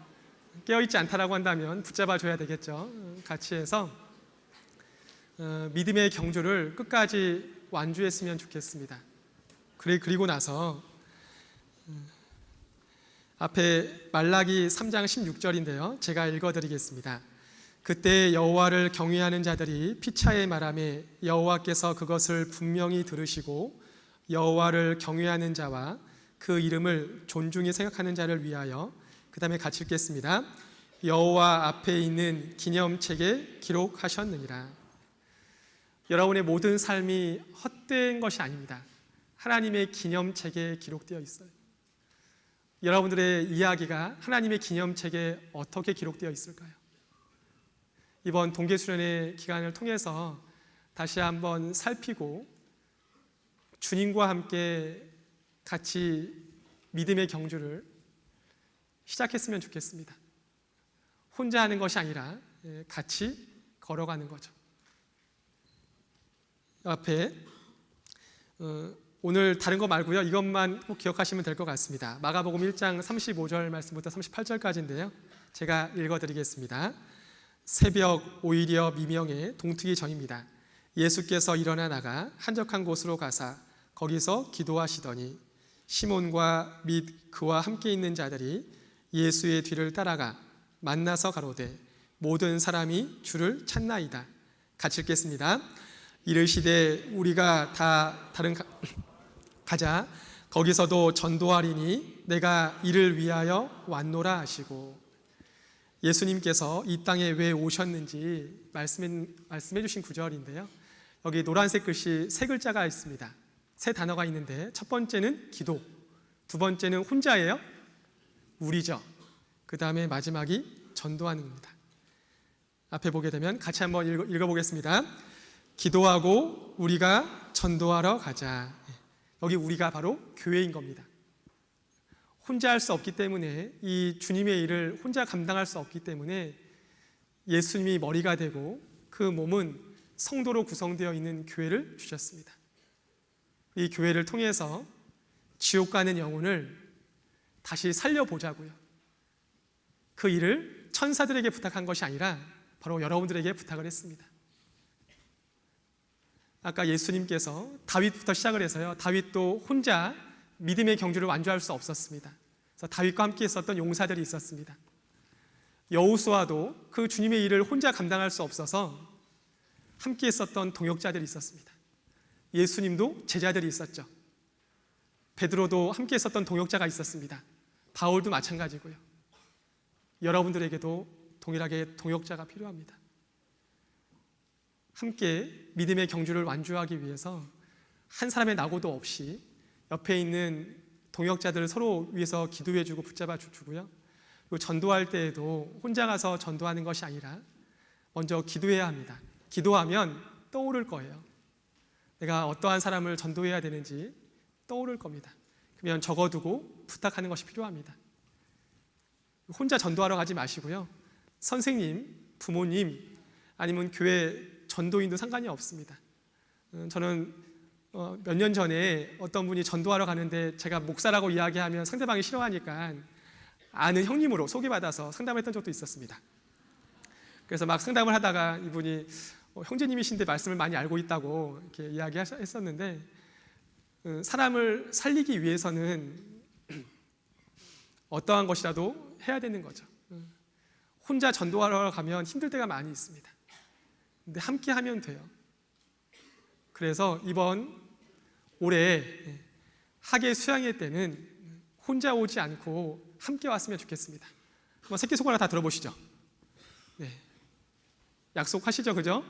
[SPEAKER 1] 깨어 있지 않다라고 한다면 붙잡아 줘야 되겠죠. 같이 해서 믿음의 경주를 끝까지 완주했으면 좋겠습니다. 그리고 나서 앞에 말라기 3장 16절인데요. 제가 읽어드리겠습니다. 그때 여호와를 경외하는 자들이 피차에 말하매 여호와께서 그것을 분명히 들으시고 여호와를 경외하는 자와 그 이름을 존중히 생각하는 자를 위하여. 그 다음에 같이 읽겠습니다. 여호와 앞에 있는 기념책에 기록하셨느니라. 여러분의 모든 삶이 헛된 것이 아닙니다. 하나님의 기념책에 기록되어 있어요. 여러분들의 이야기가 하나님의 기념책에 어떻게 기록되어 있을까요? 이번 동계수련의 기간을 통해서 다시 한번 살피고 주님과 함께 같이 믿음의 경주를 시작했으면 좋겠습니다. 혼자 하는 것이 아니라 같이 걸어가는 거죠. 앞에 오늘 다른 거 말고요, 이것만 꼭 기억하시면 될 것 같습니다. 마가복음 1장 35절 말씀부터 38절까지인데요. 제가 읽어드리겠습니다. 새벽 오히려 미명에 동트기 전입니다. 예수께서 일어나 나가 한적한 곳으로 가사 거기서 기도하시더니 시몬과 및 그와 함께 있는 자들이 예수의 뒤를 따라가 만나서 가로되 모든 사람이 주를 찾나이다. 같이 읽겠습니다. 이르시되 우리가 다 다른 가자. 거기서도 전도하리니 내가 이를 위하여 왔노라 하시고, 예수님께서 이 땅에 왜 오셨는지 말씀해 주신 구절인데요. 여기 노란색 글씨 세 글자가 있습니다. 세 단어가 있는데 첫 번째는 기도, 두 번째는 혼자예요. 우리죠. 그 다음에 마지막이 전도하는 겁니다. 앞에 보게 되면 같이 한번 읽어보겠습니다. 기도하고 우리가 전도하러 가자. 여기 우리가 바로 교회인 겁니다. 혼자 할 수 없기 때문에, 이 주님의 일을 혼자 감당할 수 없기 때문에 예수님이 머리가 되고 그 몸은 성도로 구성되어 있는 교회를 주셨습니다. 이 교회를 통해서 지옥 가는 영혼을 다시 살려보자고요. 그 일을 천사들에게 부탁한 것이 아니라 바로 여러분들에게 부탁을 했습니다. 아까 예수님께서 다윗부터 시작을 해서요, 다윗도 혼자 믿음의 경주를 완주할 수 없었습니다. 그래서 다윗과 함께 있었던 용사들이 있었습니다. 여호수아도 그 주님의 일을 혼자 감당할 수 없어서 함께 있었던 동역자들이 있었습니다. 예수님도 제자들이 있었죠. 베드로도 함께 있었던 동역자가 있었습니다. 바울도 마찬가지고요. 여러분들에게도 동일하게 동역자가 필요합니다. 함께 믿음의 경주를 완주하기 위해서 한 사람의 낙오도 없이 옆에 있는 동역자들을 서로 위해서 기도해주고 붙잡아 주고요. 그리고 전도할 때에도 혼자 가서 전도하는 것이 아니라 먼저 기도해야 합니다. 기도하면 떠오를 거예요. 내가 어떠한 사람을 전도해야 되는지 떠오를 겁니다. 그러면 적어두고 부탁하는 것이 필요합니다. 혼자 전도하러 가지 마시고요. 선생님, 부모님, 아니면 교회 전도인도 상관이 없습니다. 저는 몇 년 전에 어떤 분이 전도하러 가는데 제가 목사라고 이야기하면 상대방이 싫어하니까 아는 형님으로 소개받아서 상담했던 적도 있었습니다. 그래서 막 상담을 하다가 이분이 형제님이신데 말씀을 많이 알고 있다고 이렇게 이야기했었는데, 사람을 살리기 위해서는 어떠한 것이라도 해야 되는 거죠. 혼자 전도하러 가면 힘들 때가 많이 있습니다. 근데 함께 하면 돼요. 그래서 이번 올해 학예 수양회 때는 혼자 오지 않고 함께 왔으면 좋겠습니다. 한번 새끼손가락 다 들어보시죠. 네. 약속하시죠, 그죠?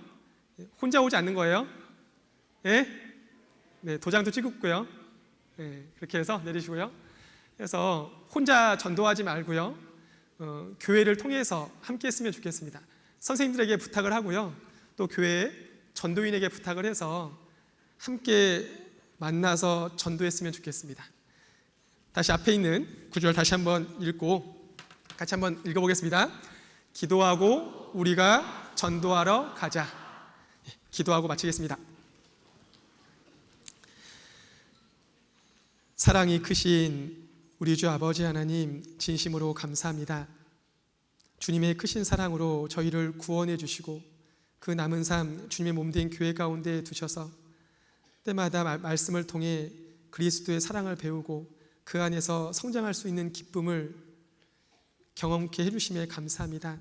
[SPEAKER 1] 혼자 오지 않는 거예요. 예? 네, 도장도 찍었고요. 네, 그렇게 해서 내리시고요. 그래서 혼자 전도하지 말고요. 교회를 통해서 함께 했으면 좋겠습니다. 선생님들에게 부탁을 하고요. 또 교회 전도인에게 부탁을 해서 함께 만나서 전도했으면 좋겠습니다. 다시 앞에 있는 구절 다시 한번 읽고 같이 한번 읽어보겠습니다. 기도하고 우리가 전도하러 가자. 기도하고 마치겠습니다. 사랑이 크신 우리 주 아버지 하나님, 진심으로 감사합니다. 주님의 크신 사랑으로 저희를 구원해 주시고 그 남은 삶 주님의 몸된 교회 가운데 두셔서 때마다 말씀을 통해 그리스도의 사랑을 배우고 그 안에서 성장할 수 있는 기쁨을 경험케 해주심에 감사합니다.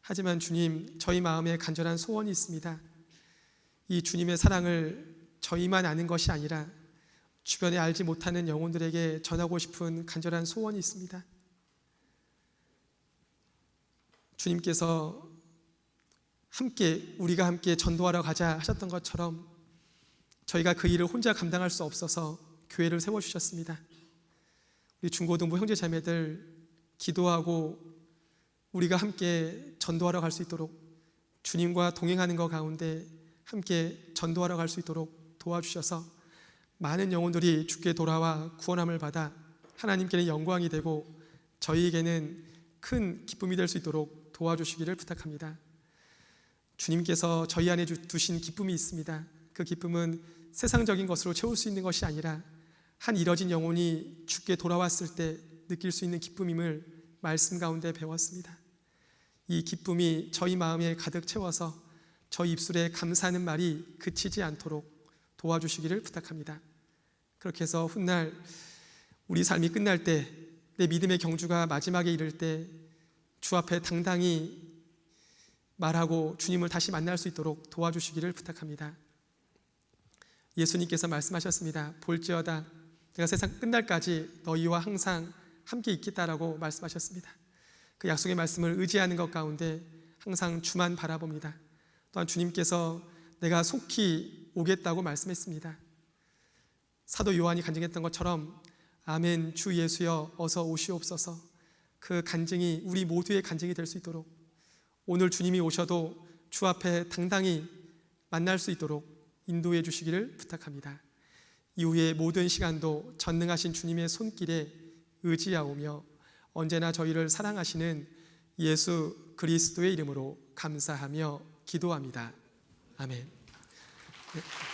[SPEAKER 1] 하지만 주님, 저희 마음에 간절한 소원이 있습니다. 이 주님의 사랑을 저희만 아는 것이 아니라 주변에 알지 못하는 영혼들에게 전하고 싶은 간절한 소원이 있습니다. 주님께서 우리가 함께 전도하러 가자 하셨던 것처럼 저희가 그 일을 혼자 감당할 수 없어서 교회를 세워주셨습니다. 우리 중고등부 형제자매들 기도하고 우리가 함께 전도하러 갈 수 있도록 주님과 동행하는 것 가운데 함께 전도하러 갈 수 있도록 도와주셔서 많은 영혼들이 주께 돌아와 구원함을 받아 하나님께는 영광이 되고 저희에게는 큰 기쁨이 될 수 있도록 도와주시기를 부탁합니다. 주님께서 저희 안에 두신 기쁨이 있습니다. 그 기쁨은 세상적인 것으로 채울 수 있는 것이 아니라 한 잃어진 영혼이 주께 돌아왔을 때 느낄 수 있는 기쁨임을 말씀 가운데 배웠습니다. 이 기쁨이 저희 마음에 가득 채워서 저희 입술에 감사하는 말이 그치지 않도록 도와주시기를 부탁합니다. 그렇게 해서 훗날 우리 삶이 끝날 때, 내 믿음의 경주가 마지막에 이를 때 주 앞에 당당히 말하고 주님을 다시 만날 수 있도록 도와주시기를 부탁합니다. 예수님께서 말씀하셨습니다. 볼지어다 내가 세상 끝날까지 너희와 항상 함께 있겠다라고 말씀하셨습니다. 그 약속의 말씀을 의지하는 것 가운데 항상 주만 바라봅니다. 또한 주님께서 내가 속히 오겠다고 말씀했습니다. 사도 요한이 간증했던 것처럼 아멘 주 예수여 어서 오시옵소서. 그 간증이 우리 모두의 간증이 될 수 있도록 오늘 주님이 오셔도 주 앞에 당당히 만날 수 있도록 인도해 주시기를 부탁합니다. 이후의 모든 시간도 전능하신 주님의 손길에 의지하오며 언제나 저희를 사랑하시는 예수 그리스도의 이름으로 감사하며 기도합니다. 아멘. 네.